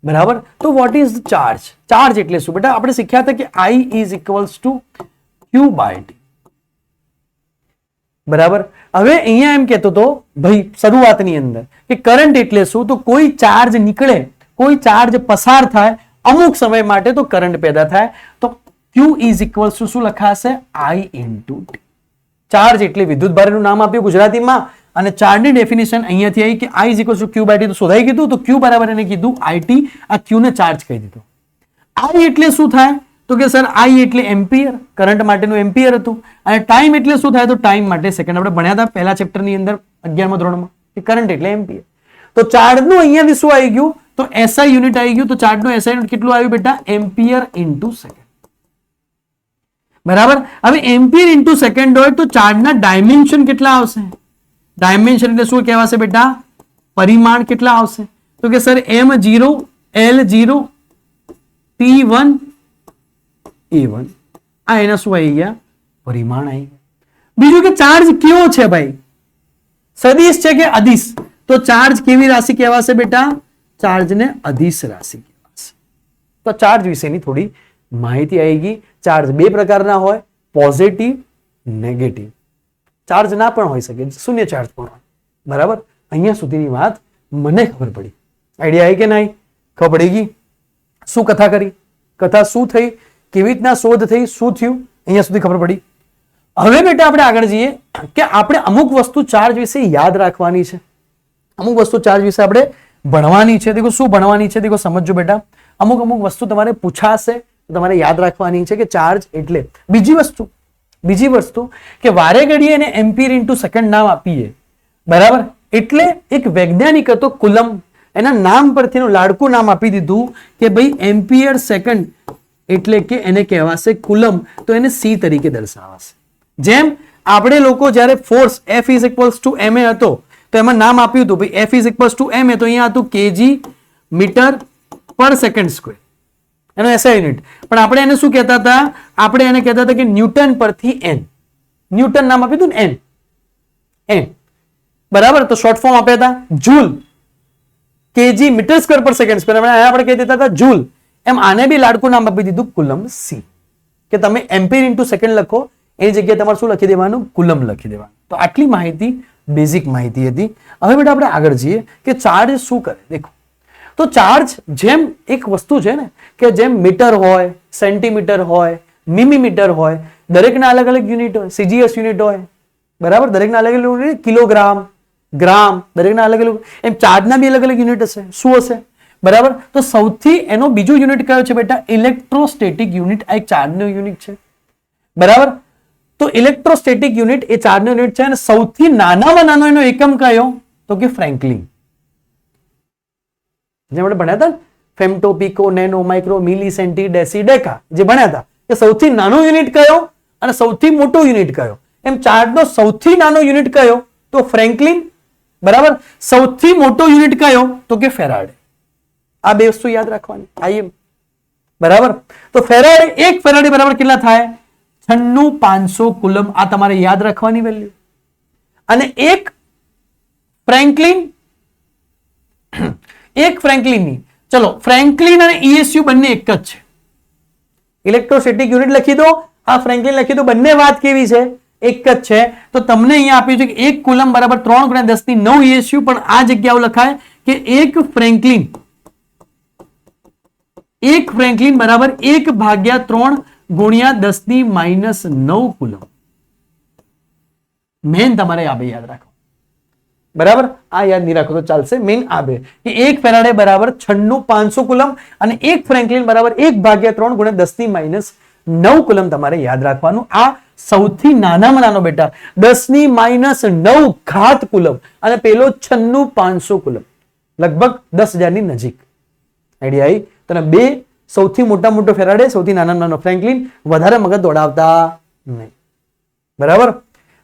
બરાબર, તો વોટ ઇઝ ચાર્જ? ચાર્જ એટલે શું બેટા? આપણે શીખ્યા હતા કે I is equals to Q by T. બરાબર, હવે અહીંયા એમ કહેતો તો ભાઈ શરૂઆતની અંદર કે કરંટ એટલે શું? તો કોઈ ચાર્જ નીકળે, કોઈ ચાર્જ પસાર થાય અમુક સમય માટે તો કરંટ પેદા થાય. તો Q ઇઝ ઇક્વલ્સ ટુ શું લખાશે? I into T. ચાર્જ એટલે વિદ્યુતભારનું નામ આપ્યું ગુજરાતીમાં, અને ચાર્જની ડેફિનેશન અહીંયાથી આવી કે I is equals to Q by T. તો શોધાઈ ગયું. તો Q બરાબર એને કીધું IT, આ Q ને ચાર્જ કહી દીધો. I એટલે શું થાય? તો કે સર I એટલે એમ્પિયર, કરંટ માટેનું એમ્પિયર હતું. અને ટાઈમ એટલે શું થાય? તો ટાઈમ માટે સેકન્ડ. આપણે ભણ્યા હતા પહેલા ચેપ્ટરની અંદર 11મા ધોરણમાં કે કરંટ એટલે એમ્પિયર. તો ચાર્જનું અહીંયાથી શું આવી ગયું? તો SI યુનિટ આવી ગયું. તો ચાર્જનું SI યુનિટ કેટલું આવ્યું બેટા? Ampere into second. બરાબર, હવે એમ્પિયર ઇન્ટુ સેકન્ડ હોય તો ચાર્જના ડાયમેન્શન કેટલા આવશે? ડાયમેન્શન એટલે શું કહેવાશે બેટા? પરિમાણ કેટલા આવશે? તો કે sir M0, L0, T1, A1. આ એના શું આવી ગયા? પરિમાણ આવી ગયા. બીજું કે ચાર્જ કેવો છે ભાઈ? સદિશ છે કે અદિશ? તો ચાર્જ કેવી રાશિ કહેવાશે બેટા? ચાર્જને અદિશ રાશિ કહેવાશે. તો ચાર્જ વિશેની થોડી માહિતી આવી ગઈ. ચાર્જ બે પ્રકારના હોય, પોઝિટિવ, નેગેટિવ. ચાર્જ ના પણ હોઈ શકે, શૂન્ય ચાર્જ પણ હોય. બરાબર, અહીંયા સુધીની વાત મને ખબર પડી. આઈડિયા આવી કે નહીં? ખબર પડી ગઈ. શું કથા કરી, કથા શું થઈ, કેવી રીતના શોધ થઈ, શું થયું, અહીંયા સુધી ખબર પડી. હવે બેટા આપણે આગળ જઈએ કે આપણે અમુક વસ્તુ ચાર્જ વિશે યાદ રાખવાની છે, અમુક વસ્તુ ચાર્જ વિશે આપણે ભણવાની છે. દેખો શું ભણવાની છે, દેખો સમજો બેટા. અમુક વસ્તુ તમારે પૂછાશે, તમારે યાદ રાખવાની છે કે ચાર્જ એટલે. બીજી વસ્તુ કે વારે ઘડીએ એને એમ્પિયર ઇન્ટુ સેકન્ડ નામ આપીએ. બરાબર, એટલે એક વૈજ્ઞાનિક હતો કુલમ, એના નામ પરથી એનું લાડકું નામ આપી દીધું કે ભાઈ એમ્પિયર સેકન્ડ, એટલે કે એને કહેવાશે કુલમ. તો એને C તરીકે દર્શાવાશે. જેમ આપણે લોકો જ્યારે force F is equals two ma હતો તો એમાં નામ આપ્યું હતું ભાઈ F is equals two ma, તો અહીંયા હતું kg મીટર પર સેકન્ડ સ્ક્વેર, એનો SI યુનિટ. પણ આપણે એને શું કહેતા હતા? આપણે એને કહેતા હતા કે ન્યૂટન પરથી n. ન્યૂટન નામ આપ્યું હતું ને, n. બરાબર, તો શોર્ટ ફોર્મ આપ્યા હતા જૂલ, kg મીટર સ્ક્વેર પર સેકન્ડ સ્ક્વેર. આપણે કહી દેતા હતા જૂલ. એમ આને બી લાડકું નામ આપી દીધું કુલમ C. કે તમે એમ્પિયર ઇન્ટુ સેકન્ડ લખો, એની જગ્યાએ તમારે શું લખી દેવાનું? કુલમ લખી દેવાનું. તો આટલી માહિતી બેઝિક માહિતી હતી. હવે બેટા આપણે આગળ જઈએ કે ચાર્જ શું કરે. દેખો, તો ચાર્જ જેમ એક વસ્તુ છે ને કે જેમ મીટર હોય, સેન્ટીમીટર હોય, મિલીમીટર હોય, દરેકના અલગ અલગ યુનિટ હોય, CGS યુનિટ હોય. બરાબર, દરેકના અલગ અલગ યુનિટ, કિલોગ્રામ, ગ્રામ, દરેકના અલગ અલગ. એમ ચાર્જના બી અલગ અલગ યુનિટ હશે. શું હશે? બરાબર, તો સૌથી એનો બીજું યુનિટ કયો છે બેટા? Electrostatic unit. આ એક ચાર્જનો યુનિટ છે. બરાબર, તો ઇલેક્ટ્રોસ્ટેટિક યુનિટ એ ચાર્જનો યુનિટ છે. અને સૌથી નાનામાં નાનો એનો એકમ કયો? તો કે ફ્રેન્કલિન. જે આપણે ભણ્યા હતા ફેમ્ટો, પીકો, નેનો, માઇક્રો, મિલી, સેન્ટી, ડેસી, ડેકા, જે ભણ્યા હતા એ સૌથી નાનો યુનિટ કયો અને સૌથી મોટો યુનિટ કયો? એમ ચાર્જનો સૌથી નાનો યુનિટ કયો? તો ફ્રેન્કલિન. બરાબર, સૌથી મોટો યુનિટ કયો? તો કે ફેરાડે. આ બે વસ્તુ યાદ રાખવાની. આઈએમ. બરાબર, તો ફેરાડે, એક ફેરાડે બરાબર કેટલા થાય? 96500 કુલમ. આ તમારે યાદ રાખવાની વેલ્યુ. અને એક ફ્રેન્કલિન એક ફ્રેન્કલિનની, ચલો ફ્રેન્કલિન અને ESU બંને એક જ છે, ઇલેક્ટ્રોસ્ટેટિક યુનિટ લખી દો, આ ફ્રેન્કલિન લખી દો, બંને વાત કેવી છે, એક જ છે. તો તમને અહીંયા આપ્યું છે કે 1 કુલમ બરાબર 3 × 10⁹ ESU, પણ આ જગ્યાઓ લખાય કે એક ફ્રેન્કલિન બરાબર 1/3 × 10⁻⁹ કુલમ. મેન તમારે આ બે યાદ રાખો, બરાબર, આ યાદ નહીં રાખો તો ચાલશે. મેન આ બે કે 1 ફેરાડે બરાબર 96,500 કુલમ અને 1 ફ્રેન્કલિન બરાબર 1/3 × 10⁻⁹ કુલમ તમારે યાદ રાખવાનું. આ સૌથી નાનામાં નાનો બેટા 10⁻⁹ ઘાત કુલમ અને પેલો 96,500 કુલમ, લગભગ 10,000 ની નજીક. આઈડિયા આવી? તને બે સૌથી મોટો ફેરાડે, સૌથી નાનો ફ્રેન્કલિન, વધારે મગજ દોડાવતા નહીં, બરાબર.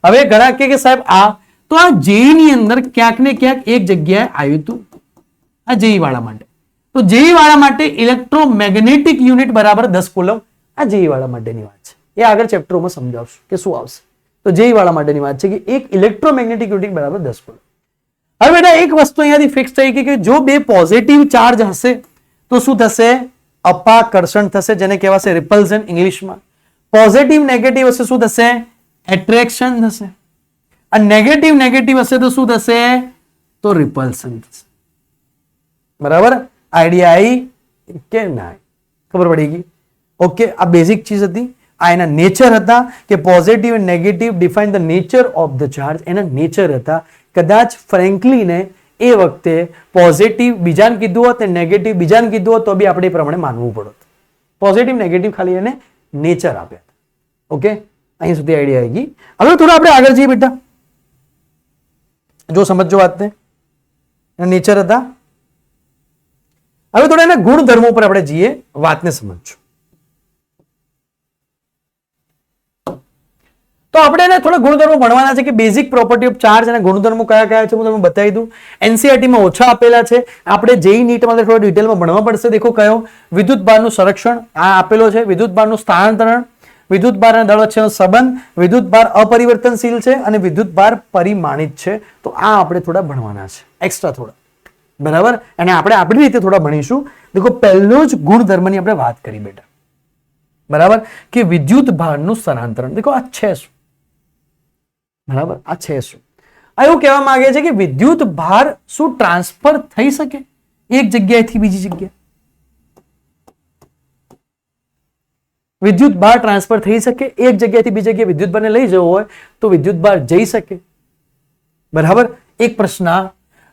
હવે ઘણા કે સાહેબ આ તો આ જેઈ ની અંદર ક્યાંક ને ક્યાંક એક જગ્યાએ આવ્યું હતું, આ જેઈ વાળા માટે. તો જેઈ વાળા માટે ઇલેક્ટ્રોમેગ્નેટિક યુનિટ બરાબર 10 કુલમ, આ જેઈ વાળા માટેની વાત છે. એ આગળ ચેપ્ટરોમાં સમજાવશું કે શું આવશે. તો જેઈ વાળા માટેની વાત છે કે એક ઇલેક્ટ્રોમેગ્નેટિક યુનિટ બરાબર 10 કુલમ. હવે બેટા એક વસ્તુ અહીંયાથી ફિક્સ થઈ ગઈ કે જો બે પોઝિટિવ ચાર્જ હશે તો શું થશે? અપાકર્ષણ થશે, જેને કહેવાશે રિપલ્ઝન ઇંગ્લિશમાં. પોઝિટિવ નેગેટિવ હશે શું થશે? એટ્રેક્શન થશે. અને નેગેટિવ હશે તો શું થશે? તો રિપલ્શન થશે. બરાબર, આઈડિયા આવી કે ના? ખબર પડી ગઈ? ઓકે, આ બેઝિક ચીજ હતી. આ એના નેચર હતા કે પોઝિટિવ અને negative define the nature of the charge. એના નેચર હતા. કદાચ ફ્રેન્કલીને એ વખતે પોઝિટિવ બીજાને કીધું હોત ને નેગેટિવ બીજાને કીધું હોત તો બી આપણે એ પ્રમાણે માનવું પડત. પોઝિટિવ નેગેટિવ ખાલી એને નેચર આપ્યા. ઓકે, અહીં સુધી આઈડિયા આવી ગઈ. હવે થોડા આપણે આગળ જઈએ બેટા, જો સમજો વાતને. નેચર હતા. હવે થોડા એના ગુણધર્મો પર આપણે જઈએ, વાતને સમજજો. તો આપણે એને થોડા ગુણધર્મો ભણવાના છે કે બેઝિક પ્રોપર્ટી ઓફ ચાર્જ અને ગુણધર્મો કયા કયા છે હું તમને બતાવી દઉં. એનસીઈઆરટીમાં ઓછા આપેલા છે, આપણે જેઈ નીટમાં થોડા ડિટેલમાં ભણવા પડશે. દેખો કયો? વિદ્યુત ભારનું સંરક્ષણ આ આપેલો છે, વિદ્યુત ભારનું સ્થાનાંતરણ, વિદ્યુત ભાર અને દળ વચ્ચેનો સંબંધ, વિદ્યુત ભાર અપરિવર્તનશીલ છે અને વિદ્યુત ભાર પરિમાણિત છે. તો આ આપણે થોડા ભણવાના છે, એક્સ્ટ્રા થોડા, બરાબર. અને આપણે આપણી રીતે થોડા ભણીશું. દેખો પહેલો જ ગુણધર્મની આપણે વાત કરી બેટા, બરાબર, કે વિદ્યુત ભારનું સ્થાનાંતરણ. દેખો આ છે શું? બરાબર, આ છે શું? આ એવું કહેવા માંગે છે કે વિદ્યુત ભાર શું ટ્રાન્સફર થઈ શકે એક જગ્યાએથી બીજી જગ્યાએ? વિદ્યુત ભાર ટ્રાન્સફર થઈ શકે એક જગ્યાએથી બીજી જગ્યાએ? વિદ્યુત ભારને લઈ જવો હોય તો વિદ્યુત ભાર જઈ શકે, બરાબર. એક પ્રશ્ન આ.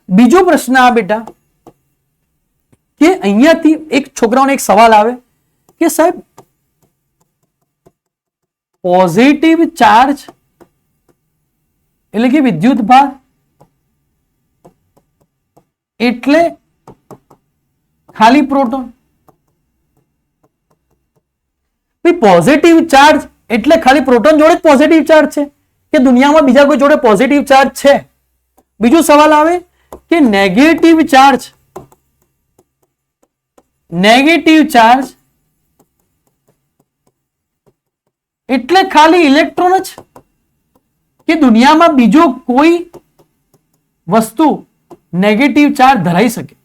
બીજો પ્રશ્ન આ બેટા કે અહીંયાથી એક છોકરાઓને એક સવાલ આવે કે સાહેબ પોઝિટિવ ચાર્જ એટલે કે વિદ્યુત ભાર એટલે ખાલી પ્રોટોન. પોઝિટિવ ચાર્જ એટલે ખાલી પ્રોટોન જોડે જ પોઝિટિવ ચાર્જ છે કે દુનિયામાં બીજા કોઈ જોડે પોઝિટિવ ચાર્જ છે? બીજો સવાલ આવે કે નેગેટિવ ચાર્જ એટલે ખાલી ઇલેક્ટ્રોન જ કે દુનિયામાં બીજો કોઈ વસ્તુ નેગેટિવ ચાર્જ ધરાઈ શકે?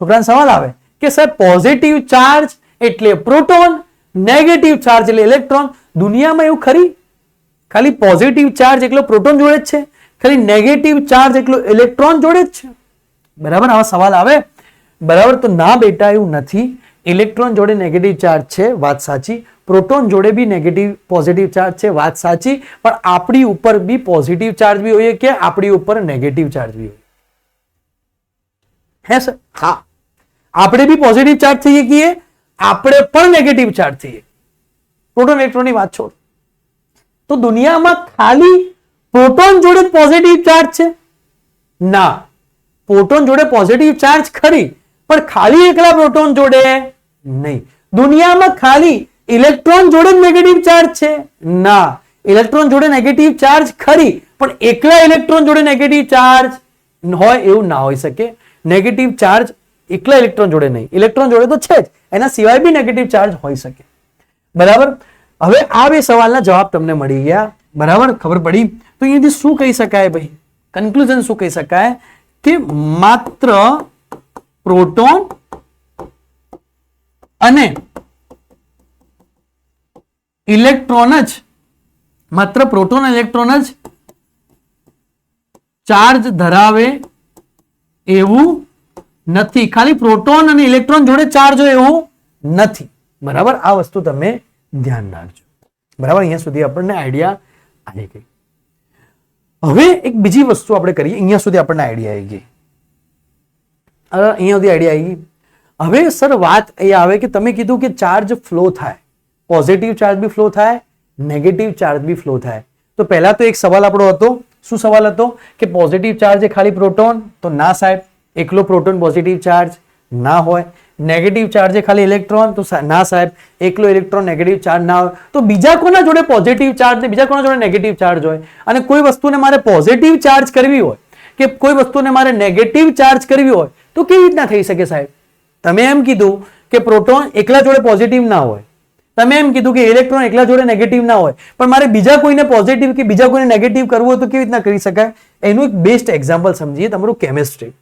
છોકરાને સવાલ આવે કે સાહેબ પોઝિટિવ ચાર્જ એટલે પ્રોટોન, નેગેટિવ ચાર્જ એટલે ઇલેક્ટ્રોન. દુનિયામાં એવું ખરી? ખાલી પોઝિટિવ ચાર્જ એકલો પ્રોટોન જોડે જ છે, ખાલી નેગેટિવ ચાર્જ એકલો ઇલેક્ટ્રોન જોડે જ છે? બરાબર, આવા સવાલ આવે, બરાબર. તો ના બેટા, એવું નથી. ઇલેક્ટ્રોન જોડે નેગેટિવ ચાર્જ છે, વાત સાચી. પ્રોટોન જોડે બી નેગેટિવ પોઝિટિવ ચાર્જ છે, વાત સાચી. પણ આપણી ઉપર બી પોઝિટિવ ચાર્જ બી હોય કે આપણી ઉપર નેગેટિવ ચાર્જ બી હોય? હે સર? હા, આપણે બી પોઝિટિવ ચાર્જ થઈએ છીએ, આપણે પણ નેગેટિવ ચાર્જ થઈએ. પ્રોટોન ઇલેક્ટ્રોનની વાત છોડ. તો દુનિયામાં ખાલી પ્રોટોન જોડે પોઝિટિવ ચાર્જ છે? ના, પ્રોટોન જોડે પોઝિટિવ ચાર્જ ખરી, પણ ખાલી એકલા પ્રોટોન જોડે નહીં. દુનિયામાં ખાલી ઇલેક્ટ્રોન જોડે જ નેગેટિવ ચાર્જ છે? ના, ઇલેક્ટ્રોન જોડે નેગેટિવ ચાર્જ ખરી, પણ એકલા ઇલેક્ટ્રોન જોડે નેગેટિવ ચાર્જ હોય એવું ના હોઈ શકે. નેગેટિવ ચાર્જ એકલા ઇલેક્ટ્રોન જોડે નહીં, ઇલેક્ટ્રોન જોડે તો છે જ, એના સિવાય બી નેગેટિવ ચાર્જ હોઈ શકે, બરાબર. હવે આ બે સવાલના જવાબ તમને મળી ગયા, બરાબર, ખબર પડી. તો અહીંયાથી શું કહી શકાય ભાઈ? કન્ક્લુઝન શું કહી શકાય કે માત્ર પ્રોટોન અને ઇલેક્ટ્રોન જ, માત્ર પ્રોટોન અને ઇલેક્ટ્રોન જ ચાર્જ ધરાવે એવું નથી. ખાલી પ્રોટોન અને ઇલેક્ટ્રોન જોડે ચાર્જ હોય એવું નથી. બરાબર, આ વસ્તુ તમે ધ્યાન રાખજો. બરાબર, અહીંયા સુધી આપણને આઈડિયા આવી ગઈ. હવે એક બીજી વસ્તુ આપણે કરીએ. અહીંયા સુધી આપણને આઈડિયા આવી ગઈ. અહીંયા સુધી આઈડિયા આવી ગઈ. હવે સર વાત એ આવે કે તમે કીધું કે ચાર્જ ફ્લો થાય, પોઝિટિવ ચાર્જ બી ફ્લો થાય, નેગેટિવ ચાર્જ બી ફ્લો થાય. તો પહેલા તો એક સવાલ આપણો હતો. શું સવાલ હતો? કે પોઝિટિવ ચાર્જ એ ખાલી પ્રોટોન? તો ના સાહેબ, એકલો પ્રોટોન પોઝિટિવ ચાર્જ ના હોય. નેગેટિવ ચાર્જ એ ખાલી ઇલેક્ટ્રોન? તો ના સાહેબ, એકલો ઇલેક્ટ્રોન નેગેટિવ ચાર્જ ના હોય. તો બીજા કોના જોડે પોઝિટિવ ચાર્જ ને બીજા કોના જોડે નેગેટિવ ચાર્જ હોય? અને કોઈ વસ્તુને મારે પોઝિટિવ ચાર્જ કરવી હોય કે કોઈ વસ્તુને મારે નેગેટિવ ચાર્જ કરવી હોય તો કેવી રીતના થઈ શકે સાહેબ? તમે એમ કીધું કે પ્રોટોન એકલા જોડે પોઝિટિવ ના હોય, તમે એમ કીધું કે ઇલેક્ટ્રોન એકલા જોડે નેગેટિવ ના હોય, પણ મારે બીજા કોઈને પોઝિટિવ કે બીજા કોઈને નેગેટિવ કરવું હોય તો કેવી રીતના કરી શકાય? એનું એક બેસ્ટ એક્ઝામ્પલ સમજીએ, તમારું કેમિસ્ટ્રી.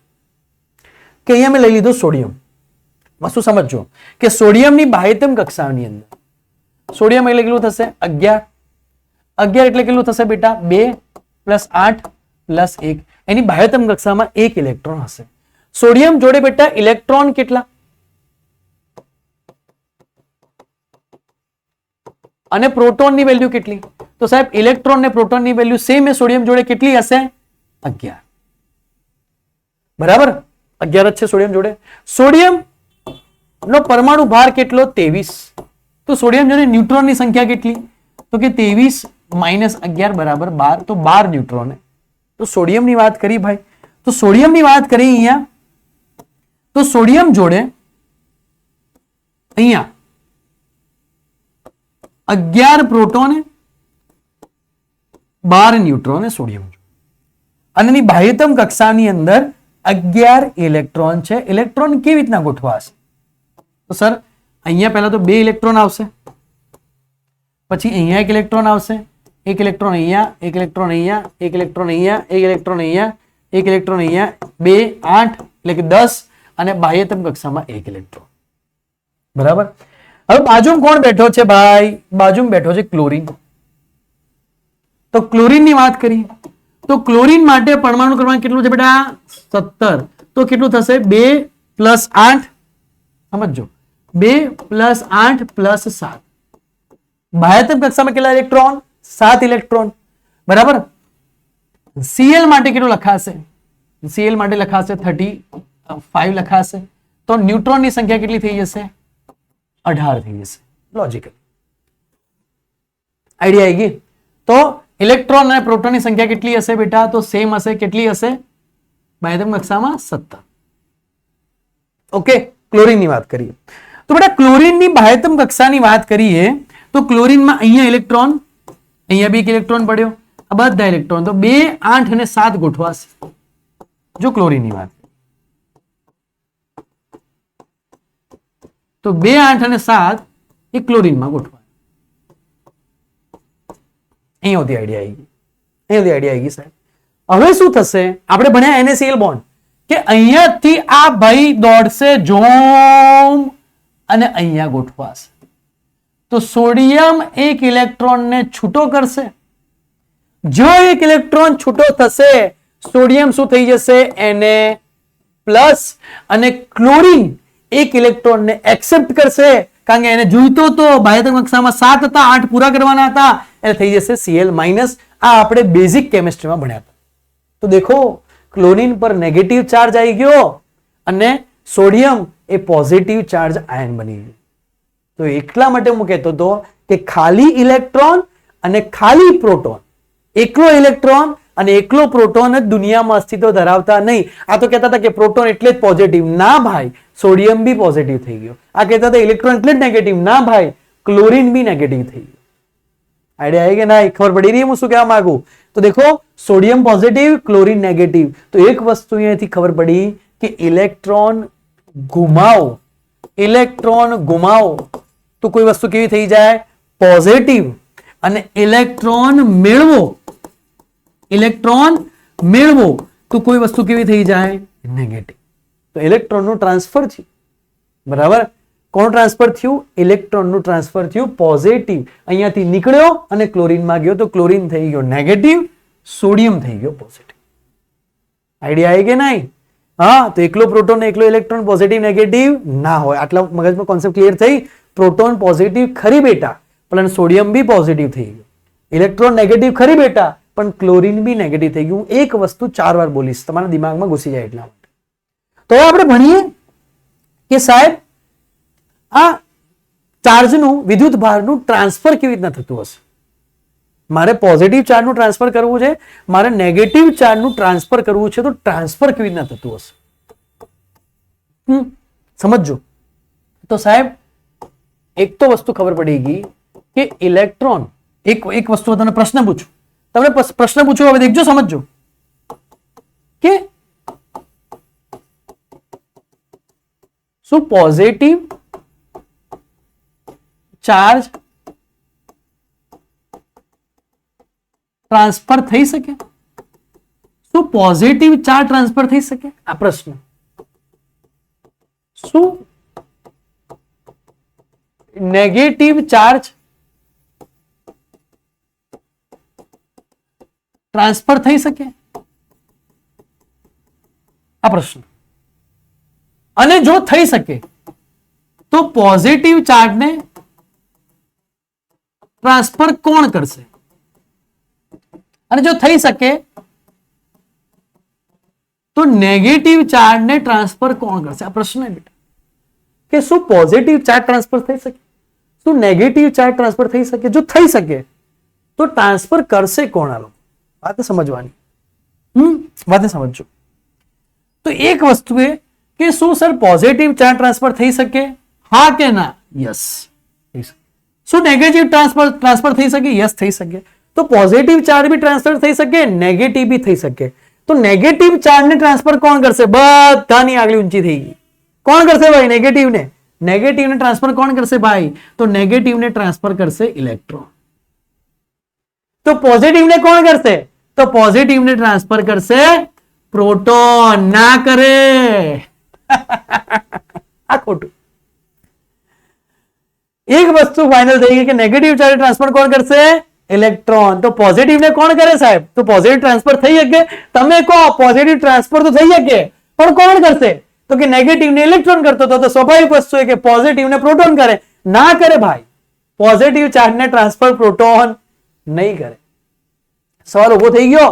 કે અહીંયા મેં લઈ લીધું સોડિયમ. વસ્તુ સમજો કે સોડિયમની બાહ્યતમ કક્ષાની અંદર સોડિયમ એટલે કેટલું થશે? 11. 11 એટલે કેટલું થશે બેટા? 2 + 8 + 1. એની બાહ્યતમ કક્ષામાં 1 ઇલેક્ટ્રોન હશે. સોડિયમ જોડે બેટા ઇલેક્ટ્રોન કેટલા અને પ્રોટોનની વેલ્યુ કેટલી? તો સાહેબ ઇલેક્ટ્રોન ને પ્રોટોનની વેલ્યુ સેમ એ સોડિયમ જોડે કેટલી હશે? 11. બરાબર, 11 જ છે સોડિયમ જોડે. સોડિયમ નો પરમાણુ ભાર કેટલો? 23. તો સોડિયમ જોડે ન્યુટ્રોનની સંખ્યા કેટલી? તો કે 23 - 11 = 12. તો 12 ન્યુટ્રોન. તો સોડિયમની વાત કરી ભાઈ. તો સોડિયમની વાત કરી અહીંયા. તો સોડિયમ જોડે અહીંયા 11 પ્રોટોન 12 ન્યુટ્રોન સોડિયમ અને એની બાહ્યતમ કક્ષાની અંદર 11 ઇલેક્ટ્રોન છે. ઇલેક્ટ્રોન કેવી રીતના ગોઠવાશે? તો સર અહીંયા પહેલા તો 2 ઇલેક્ટ્રોન આવશે, પછી અહીંયા 1 ઇલેક્ટ્રોન આવશે, 1 ઇલેક્ટ્રોન અહીંયા, 1 ઇલેક્ટ્રોન અહીંયા, 1 ઇલેક્ટ્રોન અહીંયા, 1 ઇલેક્ટ્રોન અહીંયા, 1 ઇલેક્ટ્રોન અહીંયા, 2 8 એટલે કે 10 અને બાહ્યતમ કક્ષામાં 1 ઇલેક્ટ્રોન. બરાબર. હવે બાજુમાં કોણ બેઠો છે ભાઈ? બાજુમાં બેઠો છે ક્લોરીન. તો ક્લોરીન ની વાત કરીએ તો ક્લોરીન માટે પરમાણુ ક્રમાંક કેટલું છે બેટા? 17. તો કેટલું થશે? 2 + 8, સમજો, 2 + 8 + 7. બાહ્યતમ કક્ષામાં કેટલા ઇલેક્ટ્રોન? 7 ઇલેક્ટ્રોન. બરાબર. Cl માટે કેટલું લખાશે? Cl માટે લખાશે 35 લખાશે. તો ન્યુટ્રોનની સંખ્યા કેટલી થઈ જશે? 18 થઈ જશે. લોજિકલ આઈડિયા આવી ગઈ. તો ઇલેક્ટ્રોન અને પ્રોટોનની સંખ્યા કેટલી હશે બેટા? તો સેમ હશે. કેટલી હશે? બાહ્યતમ કક્ષામાં 17. ઓકે, ક્લોરીનની વાત કરીએ તો બેટા ક્લોરીનની બાહ્યતમ કક્ષાની વાત કરીએ તો ક્લોરીનમાં અહીંયા ઇલેક્ટ્રોન, અહીંયા બી એક ઇલેક્ટ્રોન પડ્યો, આ બધા ઇલેક્ટ્રોન. તો 2 8 અને 7 ગોઠવાશે. જો ક્લોરીનની વાત તો 2 8 અને 7 એ ક્લોરીનમાં ગોઠવાય. અહીંયા સુધી આઈડિયા આવી ગઈ. અહીંયા સુધી આઈડિયા આવી ગઈ સાહેબ. હવે શું થશે? આપણે ભણ્યા NaCl બોન્ડ કે અહીંયાથી આ ભાઈ દોડશે જોમ અને અહીંયા ગોઠવાશે. તો સોડિયમ 1 ઇલેક્ટ્રોનને છૂટો કરશે. જો 1 ઇલેક્ટ્રોન છૂટો થશે, સોડિયમ શું થઈ જશે? Na+ અને ક્લોરીન 1 ઇલેક્ટ્રોનને એક્સેપ્ટ કરશે કારણ કે એને જોઈતો તો બાહ્યતમ કક્ષામાં 7 હતા, 8 પૂરા કરવાના હતા, એટલે થઈ જશે Cl-. આ આપણે બેઝિક કેમિસ્ટ્રીમાં ભણ્યા હતા. તો દેખો ક્લોરીન પર નેગેટિવ ચાર્જ આવી ગયો અને સોડિયમ એ પોઝિટિવ ચાર્જ આયન બની ગયું. તો એટલા માટે હું કહેતો હતો કે ખાલી ઇલેક્ટ્રોન અને ખાલી પ્રોટોન, એકલો ઇલેક્ટ્રોન અને એકલો પ્રોટોન જ દુનિયામાં અસ્તિત્વ ધરાવતા નહીં. આ તો કહેતા હતા કે પ્રોટોન એટલે જ પોઝિટિવ. ના ભાઈ, સોડિયમ બી પોઝિટિવ થઈ ગયો. આ કહેતા હતા ઇલેક્ટ્રોન એટલે જ નેગેટિવ. ના ભાઈ, ક્લોરીન બી નેગેટિવ થઈ ગયો. આઈડિયા આવી કે ના? ખબર પડી રહી હું શું કહેવા માંગુ? તો દેખો, સોડિયમ પોઝિટિવ, ક્લોરીન નેગેટિવ. તો એક વસ્તુ અહીંયાથી ખબર પડી કે ઇલેક્ટ્રોન ગુમાવો તો કોઈ વસ્તુ કેવી થઈ જાય? પોઝિટિવ. અને ઇલેક્ટ્રોન મેળવો તો કોઈ વસ્તુ કેવી થઈ જાય? નેગેટિવ. તો ઇલેક્ટ્રોનનું ટ્રાન્સફર થયું. બરાબર. કોણ ટ્રાન્સફર થયું? ઇલેક્ટ્રોનનું ટ્રાન્સફર થયું. પોઝિટિવ અહીંયાથી નીકળ્યો અને ક્લોરીનમાં ગયો, તો ક્લોરીન થઈ ગયો નેગેટિવ, સોડિયમ થઈ ગયો પોઝિટિવ. આઈડિયા આવી કે નહીં? હા, તો એકલો પ્રોટોન એકલો ઇલેક્ટ્રોન પોઝિટિવ નેગેટિવ ના હોય. આટલા મગજમાં કોન્સેપ્ટ ક્લિયર થઈ? પ્રોટોન પોઝિટિવ ખરી બેટા, પણ સોડિયમ બી પોઝિટિવ થઈ ગયું. ઇલેક્ટ્રોન નેગેટિવ ખરી બેટા, પણ ક્લોરીન બી નેગેટિવ થઈ ગયું. એક વસ્તુ 4 વાર બોલીશ, તમારા દિમાગમાં ઘૂસી જાય એટલા માટે. તો આપણે ભણીએ કે સાહેબ આ ચાર્જનું વિદ્યુત ભારનું ટ્રાન્સફર કેવી રીતના થતું હશે. મારે પોઝિટિવ ચાર્જનું ટ્રાન્સફર કરવું છે, મારે નેગેટિવ ચાર્જનું ટ્રાન્સફર કરવું છે, તો ટ્રાન્સફર કેવી રીતના થતું હશે સમજજો. તો સાહેબ એક તો વસ્તુ ખબર પડી ગઈ કે ઇલેક્ટ્રોન, એક વસ્તુ તમને પ્રશ્ન પૂછું, તમને પ્રશ્ન પૂછું, હવે દેખજો, સમજજો કે શું પોઝિટિવ ચાર્જ ટ્રાન્સફર થઈ શકે? શું પોઝિટિવ ચાર્જ ટ્રાન્સફર થઈ શકે? આ પ્રશ્ન. શું નેગેટિવ ચાર્જ ટ્રાન્સફર થઈ શકે? આ પ્રશ્ન. અને જો થઈ શકે તો પોઝિટિવ ચાર્જને ટ્રાન્સફર કોણ કરશે? અને જો થઈ શકે તો નેગેટિવ ચાર્જને ટ્રાન્સફર કોણ કરશે? આ પ્રશ્ન છે બેટા, કે શું પોઝિટિવ ચાર્જ ટ્રાન્સફર થઈ શકે, શું નેગેટિવ ચાર્જ ટ્રાન્સફર થઈ શકે? જો થઈ શકે તો ટ્રાન્સફર કરશે કોણ? આલો વાત સમજવાની, વાત સમજજો. તો એક વસ્તુ એ કે શું સર પોઝિટિવ ચાર્જ ટ્રાન્સફર થઈ શકે? હા કે ના? યસ થઈ શકે. શું નેગેટિવ ટ્રાન્સફર થઈ શકે? યસ થઈ શકે. તો પોઝિટિવ ચાર્જ બી ટ્રાન્સફર થઈ શકે, નેગેટિવ બી થઈ શકે. તો નેગેટિવ ચાર્જને ટ્રાન્સફર કોણ કરશે? બધાની આગળ ઊંચી થઈ ગઈ. કોણ કરશે ભાઈ? નેગેટિવને. નેગેટિવને ટ્રાન્સફર કોણ કરશે ભાઈ? તો નેગેટિવને ટ્રાન્સફર કરશે ઇલેક્ટ્રોન. તો પોઝિટિવને કોણ કરશે? તો પોઝિટિવને ટ્રાન્સફર કરશે પ્રોટોન. ના કરે. આ ખોટું. એક વસ્તુ ફાઇનલ થઈ ગઈ કે નેગેટિવ ચાર્જ ટ્રાન્સફર કોણ કરશે? ઇલેક્ટ્રોન. તો પોઝિટિવ ને કોણ કરે સાહેબ? તો પોઝિટિવ ટ્રાન્સફર થઈ શકે? તમે કહો પોઝિટિવ ટ્રાન્સફર તો થઈ શકે, પણ કોણ કરશે? તો કે નેગેટિવ ને ઇલેક્ટ્રોન કરતો હતો. તો સ્વાભાવિક વસ્તુ છે કે પોઝિટિવ ને પ્રોટોન કરે. ના કરે ભાઈ, પોઝિટિવ ચાર્જ ને ટ્રાન્સફર પ્રોટોન નહીં કરે. સવાલ ઉભો થઈ ગયો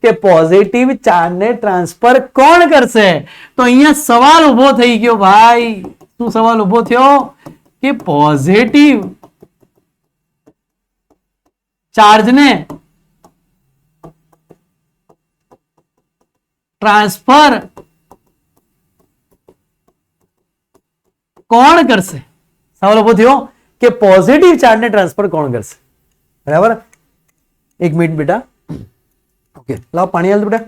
કે પોઝિટિવ ચાર્જ ને ટ્રાન્સફર કોણ કરશે? તો અહીંયા સવાલ ઉભો થઈ ગયો ભાઈ. શું સવાલ ઉભો થયો? કે પોઝિટિવ ચાર્જ ને ટ્રાન્સફર કોણ કરશે? સવાલ ઉભો થયો કે પોઝિટિવ ચાર્જ ને ટ્રાન્સફર કોણ કરશે? બરાબર. એક મિનિટ બેટા. ઓકે, લાવ પાણી હાલ બેટા.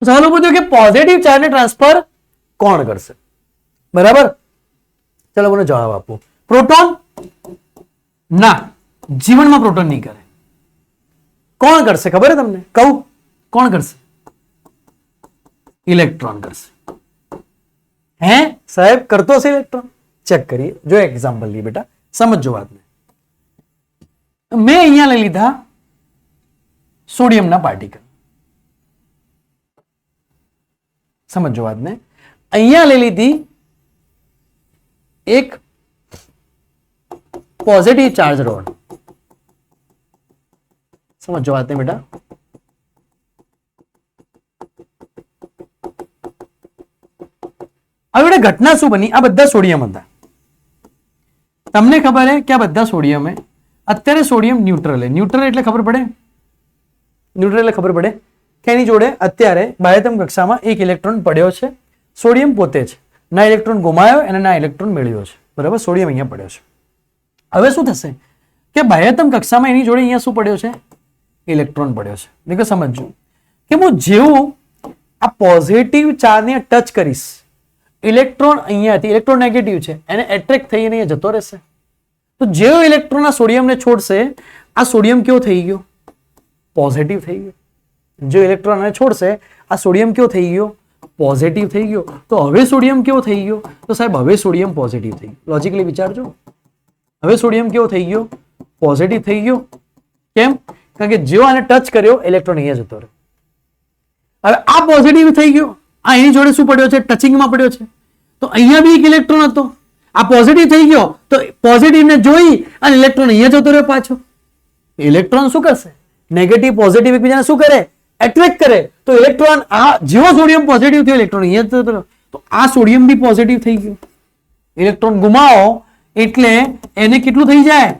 સવાલ પૂછ્યો કે પોઝિટિવ ચાર્જ ને ટ્રાન્સફર કોણ કરશે? બરાબર. ચલો મને જવાબ આપો. પ્રોટોન? ના, જીવનમાં પ્રોટોન નહીં કરે. કોણ કરશે ખબર છે તમને? કહું કોણ કરશે? ઇલેક્ટ્રોન કરશે. હે સાહેબ કરતો હશે ઇલેક્ટ્રોન? ચેક કરીએ. જો એક્ઝામ્પલ લઈએ બેટા, સમજો વાતને. મેં અહીંયા લઈ લીધા સોડિયમના પાર્ટિકલ. સમજો વાતને. અહીંયા લઈ લીધી એક પોઝિટિવ ચાર્જ રોડ. સમજો વાતને બેટા. હવે ઘટના શું બની? આ બધા સોડિયમ હતા. તમને ખબર છે કે આ બધા સોડિયમ હે. અત્યારે સોડિયમ ન્યુટ્રલ હે. ન્યુટ્રલ એટલે ખબર પડે? ન્યુટ્રલ એટલે ખબર પડે કે એની જોડે અત્યારે બાહ્યતમ કક્ષામાં એક ઇલેક્ટ્રોન પડ્યો છે. સોડિયમ પોતે છે. ના ઇલેક્ટ્રોન ગુમાયો અને ના ઇલેક્ટ્રોન મેળવ્યો છે. બરાબર. સોડિયમ અહીંયા પડ્યો છે. હવે શું થશે કે બાહ્યતમ કક્ષામાં એની જોડે અહીંયા શું પડ્યો છે? ઇલેક્ટ્રોન પડ્યો છે. દેખો સમજજો કે હું જેવું આ પોઝિટિવ ચાર્જને ટચ કરીશ, ઇલેક્ટ્રોન અહીંયાથી, ઇલેક્ટ્રોન નેગેટિવ છે, એને એટ્રેક્ટ થઈને અહીંયા જતો રહેશે. તો જેવો ઇલેક્ટ્રોન આ સોડિયમને છોડશે, આ સોડિયમ કેવો થઈ ગયો? પોઝિટિવ થઈ ગયો. જો ઇલેક્ટ્રોન આને છોડશે, આ સોડિયમ કેવો થઈ ગયો? પોઝિટિવ થઈ ગયો. તો હવે સોડિયમ કેવો થઈ ગયો? તો સાહેબ હવે સોડિયમ પોઝિટિવ થઈ ગયો. લોજિકલી વિચારજો, હવે સોડિયમ કેવો થઈ ગયો? પોઝિટિવ થઈ ગયો. કેમ? કારણ કે જેવો આને ટચ કર્યો, ઇલેક્ટ્રોન અહીંયા જતો રહ્યો. હવે આ પોઝિટિવ થઈ ગયો, આ એની જોડે શું પડ્યો છે? ટચિંગમાં પડ્યો છે. તો અહીંયા બી એક ઇલેક્ટ્રોન હતો, આ પોઝિટિવ થઈ ગયો, તો પોઝિટિવ ને જોઈ અને ઇલેક્ટ્રોન અહીંયા જતો રહ્યો પાછો. ઇલેક્ટ્રોન શું કરશે? નેગેટિવ પોઝિટિવ એકબીજાને શું કરે? એટ્રેક્ટ કરે. તો ઇલેક્ટ્રોન આ જેવો સોડિયમ પોઝિટિવ થયો, ઇલેક્ટ્રોન અહીંયા જતો રહ્યો. તો આ સોડિયમ બી પોઝિટિવ થઈ ગયો. ઇલેક્ટ્રોન ગુમાવો એટલે એને કેટલું થઈ જાય?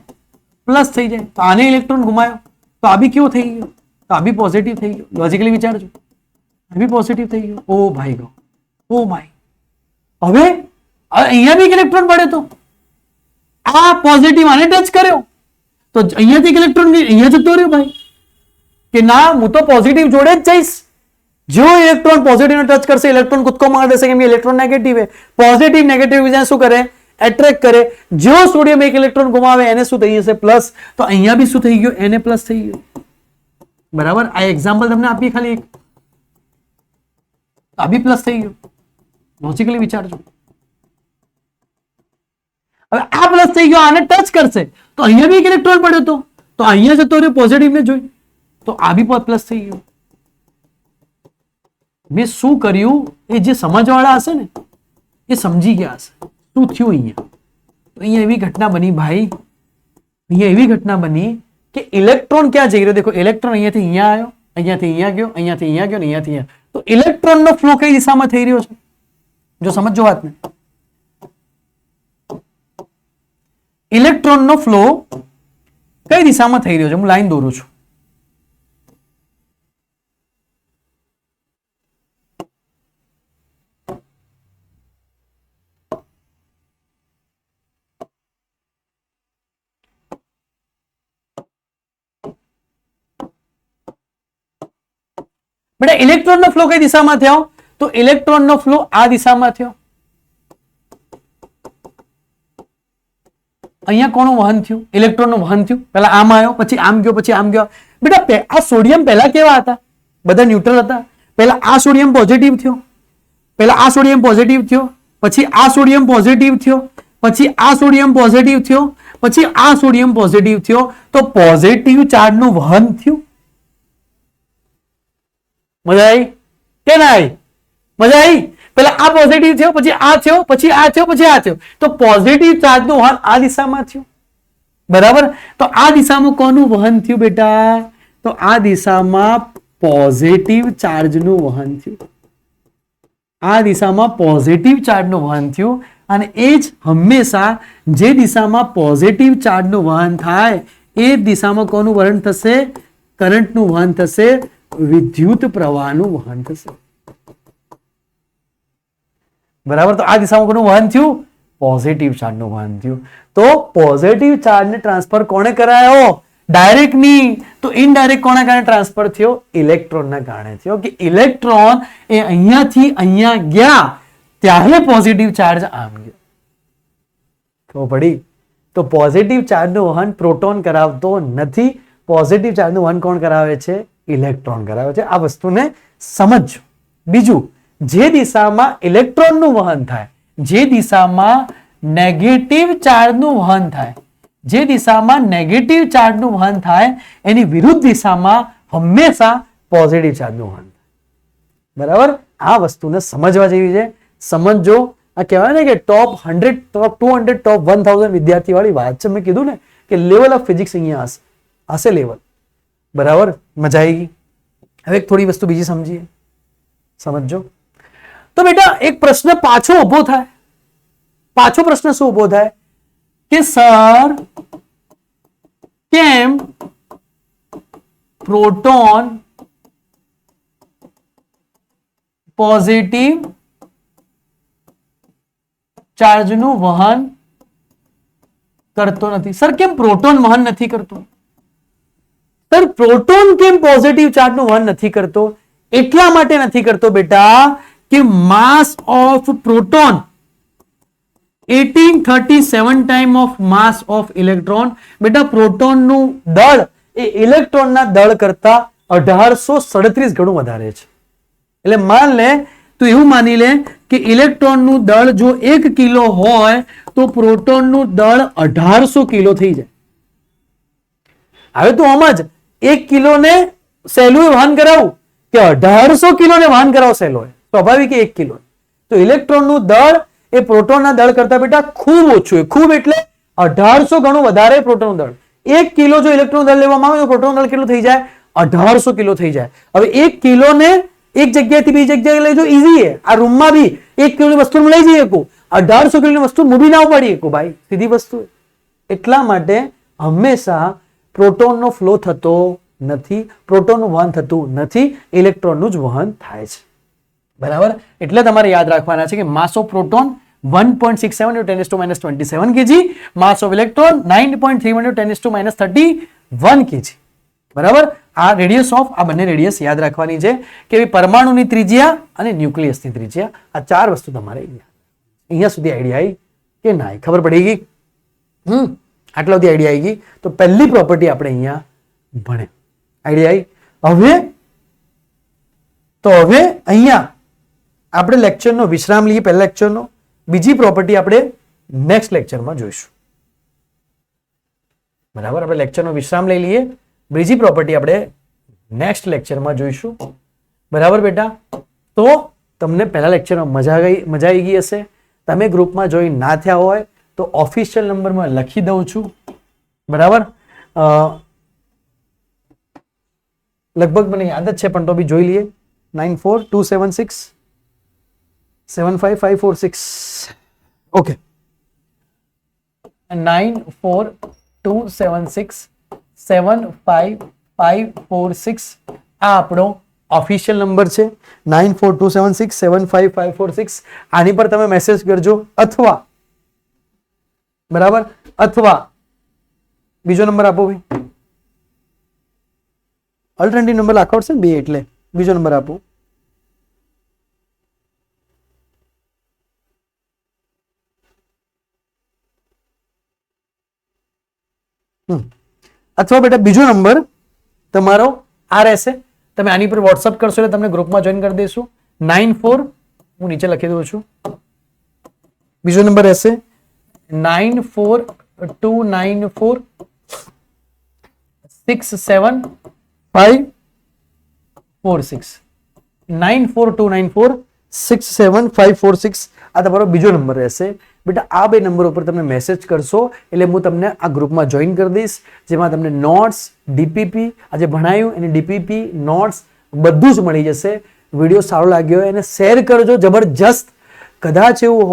પ્લસ થઈ જાય. તો આને ઇલેક્ટ્રોન ગુમાયો, તો આ બી કેવો થઈ ગયો? તો આ બી પોઝિટિવ થઈ ગયો. લોજિકલી વિચારજો, આ બી પોઝિટિવ થઈ ગયો. ઓ ભાઈ ગો, ઓ માય. હવે અહીંયા બી ઇલેક્ટ્રોન પડે, તો આ પોઝિટિવ આને ટચ કર્યો, તો અહીંયાથી ઇલેક્ટ્રોન અહીંયા જતો રહ્યો ભાઈ. કે ના, હું તો પોઝિટિવ જોડે જ જઈશ. જો ઇલેક્ટ્રોન પોઝિટિવ ને ટચ કરશે, ઇલેક્ટ્રોન કૂદકો મારી દેશે, કેમ કે ઇલેક્ટ્રોન નેગેટિવ છે. પોઝિટિવ નેગેટિવ બીજાને શું કરે? એટ્રેક્ટ કરે. જો સોડિયમ એક ઇલેક્ટ્રોન ગુમાવે, એને શું થઈ જશે? પ્લસ. તો અહીંયા બી શું થઈ ગયું? એને પ્લસ થઈ ગયું. બરાબર. આ એક્ઝામ્પલ તમને આપીએ ખાલી એક. આ બી પ્લસ થઈ ગયું. લોજિકલી વિચારજો. હવે આ પ્લસ થઈ ગયો, આને ટચ કરશે, તો અહીંયા બી એક ઇલેક્ટ્રોન પડ્યો હતો, તો અહીંયા જતો રહ્યો પોઝિટિવ ને જોઈ, તો આ બી પ્લસ થઈ ગયું. મેં શું કર્યું એ જે સમજવાળા હશે ને એ સમજી ગયા હશે શું થયું અહીંયા. તો અહીંયા એવી ઘટના બની ભાઈ, અહીંયા એવી ઘટના બની કે ઇલેક્ટ્રોન ક્યાં જઈ રહ્યો? દેખો, ઇલેક્ટ્રોન અહીંયાથી અહીંયા આવ્યો, અહીંયાથી અહીંયા ગયો, અહીંયાથી અહીંયા ગયો, અહીંયાથી અહીંયા. તો ઇલેક્ટ્રોનનો ફ્લો કઈ દિશામાં થઈ રહ્યો છે? જો સમજો વાતને, ઇલેક્ટ્રોનનો ફ્લો કઈ દિશામાં થઈ રહ્યો છે? હું લાઈન દોરું છું. બેટા, ઇલેક્ટ્રોનનો ફ્લો કઈ દિશામાં થયો? તો ઇલેક્ટ્રોનનો ફ્લો આ દિશામાં થયો. અહીંયા કોનું વહન થયું? ઇલેક્ટ્રોનનું વહન થયું. પહેલા આમ આવ્યો, પછી આમ ગયો, પછી આમ ગયો. બેટા, આ સોડિયમ પહેલા કેવા હતા? બધા ન્યુટ્રલ હતા. પહેલા આ સોડિયમ પોઝિટિવ થયો, પહેલા આ સોડિયમ પોઝિટિવ થયો, પછી આ સોડિયમ પોઝિટિવ થયો, પછી આ સોડિયમ પોઝિટિવ થયો, પછી આ સોડિયમ પોઝિટિવ થયો. તો પોઝિટિવ ચાર્જનું વહન થયું. મજા આવી કે ના આવી? મજા આવી? પેલા આ પોઝિટિવ થયો, પછી આ થયો, પછી આ થયો, પછી આ થયો. તો પોઝિટિવ ચાર્જનું વહન આ દિશામાં થયું. બરાબર. તો આ દિશામાં કોનું વહન થયું બેટા? તો આ દિશામાં પોઝિટિવ ચાર્જનું વહન થયું. આ દિશામાં પોઝિટિવ ચાર્જનું વહન થયું. અને એ જ હંમેશા જે દિશામાં પોઝિટિવ ચાર્જનું વહન થાય એ દિશામાં કોનું વહન થશે? કરંટનું વહન થશે, વિદ્યુત પ્રવાહનું વહન થશે. બરાબર. તો આ દિશામાં કોનું વહન થયું? પોઝિટિવ ચાર્જનું વહન થયું. તો પોઝિટિવ ચાર્જને ટ્રાન્સફર કોણે કરાયો? ડાયરેક્ટ નહીં, તો ઇનડાયરેક્ટ કોના કારણે ટ્રાન્સફર થયો? ઇલેક્ટ્રોનના કારણે થયો. કે ઇલેક્ટ્રોન એ અહીંયાથી અહીંયા ગયા ત્યારે પોઝિટિવ ચાર્જ આમ ગયો. ખબર પડી? તો પોઝિટિવ ચાર્જનું વહન પ્રોટોન કરાવતો નથી. પોઝિટિવ ચાર્જનું વહન કોણ કરાવે છે? ઇલેક્ટ્રોન કરાવે છે. આ વસ્તુને સમજો. બીજું, જે દિશામાં ઇલેક્ટ્રોનનું વહન થાય, જે દિશામાં નેગેટિવ ચાર્જનું વહન થાય, જે દિશામાં નેગેટિવ ચાર્જનું વહન થાય એની વિરુદ્ધ દિશામાં હંમેશા પોઝિટિવ ચાર્જનું વહન થાય. બરાબર. આ વસ્તુને સમજવા જેવી છે. સમજો. આ કહેવાય ને કે ટોપ 100, ટોપ 200, ટોપ 1000 વિદ્યાર્થી વાળી વાત છે. મેં કીધું ને કે લેવલ ઓફ ફિઝિક્સ અહીંયા હશે લેવલ. બરાબર. મજા આવી ગઈ. હવે થોડી વસ્તુ બીજી સમજીએ. સમજો. તો બેટા, એક પ્રશ્ન પાછો ઉભો થાય. પાછો પ્રશ્ન શું ઉભો થાય? કે સર, કેમ પ્રોટોન પોઝિટિવ ચાર્જનું વહન કરતો નથી? સર, કેમ પ્રોટોન વહન નથી કરતો? સર, પ્રોટોન કેમ પોઝિટિવ ચાર્જનું વહન નથી કરતો? એટલા માટે નથી કરતો બેટા કે માસ of proton 1837 time of mass of electron. બેટા પ્રોટોનનું દળ એ ઇલેક્ટ્રોનના દળ કરતા 1837 ગણું વધારે છે. એટલે માન લે તો એવું માની લે કે ઇલેક્ટ્રોનનું દળ જો 1 કિલો હોય તો પ્રોટોનનું દળ 1800 કિલો થઈ જાય. હવે તો આમ જ 1 કિલોને સહેલું વહન કરાવું કે 1800 કિલોને વહન કરાવો સહેલો હોય, સ્વાભાવિક 1 કિલો. તો ઇલેક્ટ્રોનનું દળ એ પ્રોટોનના દળ કરતા બેટા ખૂબ ઓછું, ખૂબ એટલે 1800 ગણું વધારે પ્રોટોનનું દળ. 1 કિલો જો ઇલેક્ટ્રોન દળ લેવામાં આવે તો પ્રોટોનનું દળ કેટલું થઈ જાય? 1800 કિલો થઈ જાય. હવે 1 કિલોને એક જગ્યાએથી બીજી જગ્યાએ લઈ જાઓ, ઈઝી છે. આ રૂમમાં બી 1 કિલોની વસ્તુ લઈ જઈ શકું, 1800 કિલોની વસ્તુ મૂવી ના પડી શકું ભાઈ, સીધી વસ્તુ. એટલા માટે હંમેશા પ્રોટોનનો ફ્લો થતો નથી, પ્રોટોનનું વહન થતું નથી, ઇલેક્ટ્રોનનું જ વહન થાય છે. બરાબર. એટલે તમારે યાદ રાખવાના છે કે માસ of proton 1.67 × 10⁻27 kg, mass of electron 9.31 × 10⁻31 kg. બરાબર. આ રેડિયસ ઓફ આ બંને રેડિયસ યાદ રાખવાની છે કે પરમાણુની ત્રિજ્યા અને ન્યુક્લિયસની ત્રિજ્યા, આ 4 વસ્તુ તમારે અહીંયા સુધી આઈડિયા આવી કે ના ખબર પડી ગઈ? આટલા સુધી આઈડિયા આવી ગઈ. તો પહેલી પ્રોપર્ટી આપણે અહીંયા ભણે, આઈડિયા આવી. હવે અહીંયા આપણે લેક્ચરનો વિશ્રામ લઈએ, પહેલા લેક્ચરનો. બીજી પ્રોપર્ટી આપણે નેક્સ્ટ લેક્ચરમાં જોઈશું. બરાબર. આપણે લેક્ચરનો વિશ્રામ લઈ લઈએ, બીજી પ્રોપર્ટી આપણે નેક્સ્ટ લેક્ચરમાં જોઈશું. બરાબર બેટા. તો તમને પહેલા લેક્ચરમાં મજા આવી ગઈ હશે. તમે ગ્રુપમાં જોઈન ના થયા હોય તો ઓફિશિયલ નંબરમાં લખી દઉં છું. બરાબર. લગભગ મને યાદ જ છે પણ તો બી જોઈ લઈએ. 9427675546. ઓકે, 9427675546 આ આપણો ઓફિશિયલ નંબર છે. 9427675546. આની પર તમે મેસેજ કરજો, અથવા બરાબર, અથવા બીજો નંબર આપો ભાઈ. અલ્ટરનેટિવ નંબર લખાવ છે બે, એટલે બીજો નંબર આપો. અથવા બેટા બીજો નંબર તમારો આ રહેશે. તમે આની પર વોટ્સઅપ કરશો એટલે તમને ગ્રુપમાં જોઈન કરી દઈશું. 94 હું નીચે લખી દઉં છું. બીજો નંબર રહેશે 9429467546. 9429467546 આ તમારો બીજો નંબર રહેશે. બેટા આ બે નંબર ઉપર તમે મેસેજ કરશો એટલે હું તમને આ ગ્રુપમાં જોઈન કરી દઈશ, જેમાં તમને નોટ્સ, ડીપીપી આજે ભણાયું એની ડીપીપી, નોટ્સ બધું જ મળી જશે. વિડીયો સારો લાગ્યો હોય એને શેર કરજો જબરજસ્ત. કદાચ એવું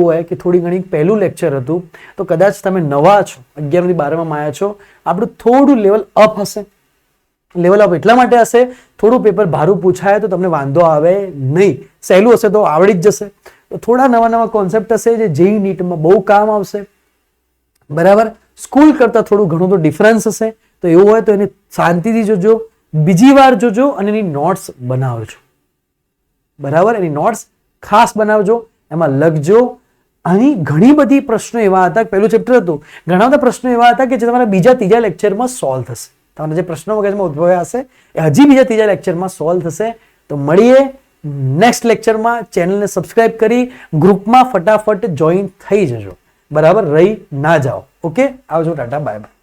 હોય કે થોડી ઘણી પહેલું લેક્ચર હતું તો કદાચ તમે નવા છો, 11 થી 12માં આવ્યા છો, આપણું થોડું લેવલ અપ હશે. લેવલ અપ એટલા માટે હશે થોડું પેપર ભારું પૂછાય તો તમને વાંધો આવે નહીં, સહેલું હશે તો આવડી જ જશે. તો થોડા નવા કોન્સેપ્ટ હશે જે જેઈ નીટમાં બહુ કામ આવશે. બરાબર. સ્કૂલ કરતા થોડું ઘણું તો ડિફરન્સ હશે. તો એવું હોય તો એને શાંતિથી જોજો, બીજી વાર જોજો અને એની નોટ્સ બનાવજો. બરાબર. એની નોટ્સ ખાસ બનાવજો, એમાં લખજો. આની ઘણી બધી પ્રશ્નો એવા હતા, પહેલું ચેપ્ટર હતું, ઘણા બધા પ્રશ્નો એવા હતા કે જે તમારા બીજા ત્રીજા લેક્ચરમાં સોલ્વ થશે. તમારા જે પ્રશ્નો મગજમાં ઉદ્ભવ્યા હશે એ હજી બીજા ત્રીજા લેક્ચરમાં સોલ્વ થશે. તો મળીએ નેક્સ્ટ લેક્ચરમાં. ચેનલને સબસ્ક્રાઇબ કરી ગ્રુપમાં ફટાફટ જોઈન થઈ જજો. બરાબર. રહી ના જાઓ. ઓકે, આવજો. Tata, bye bye.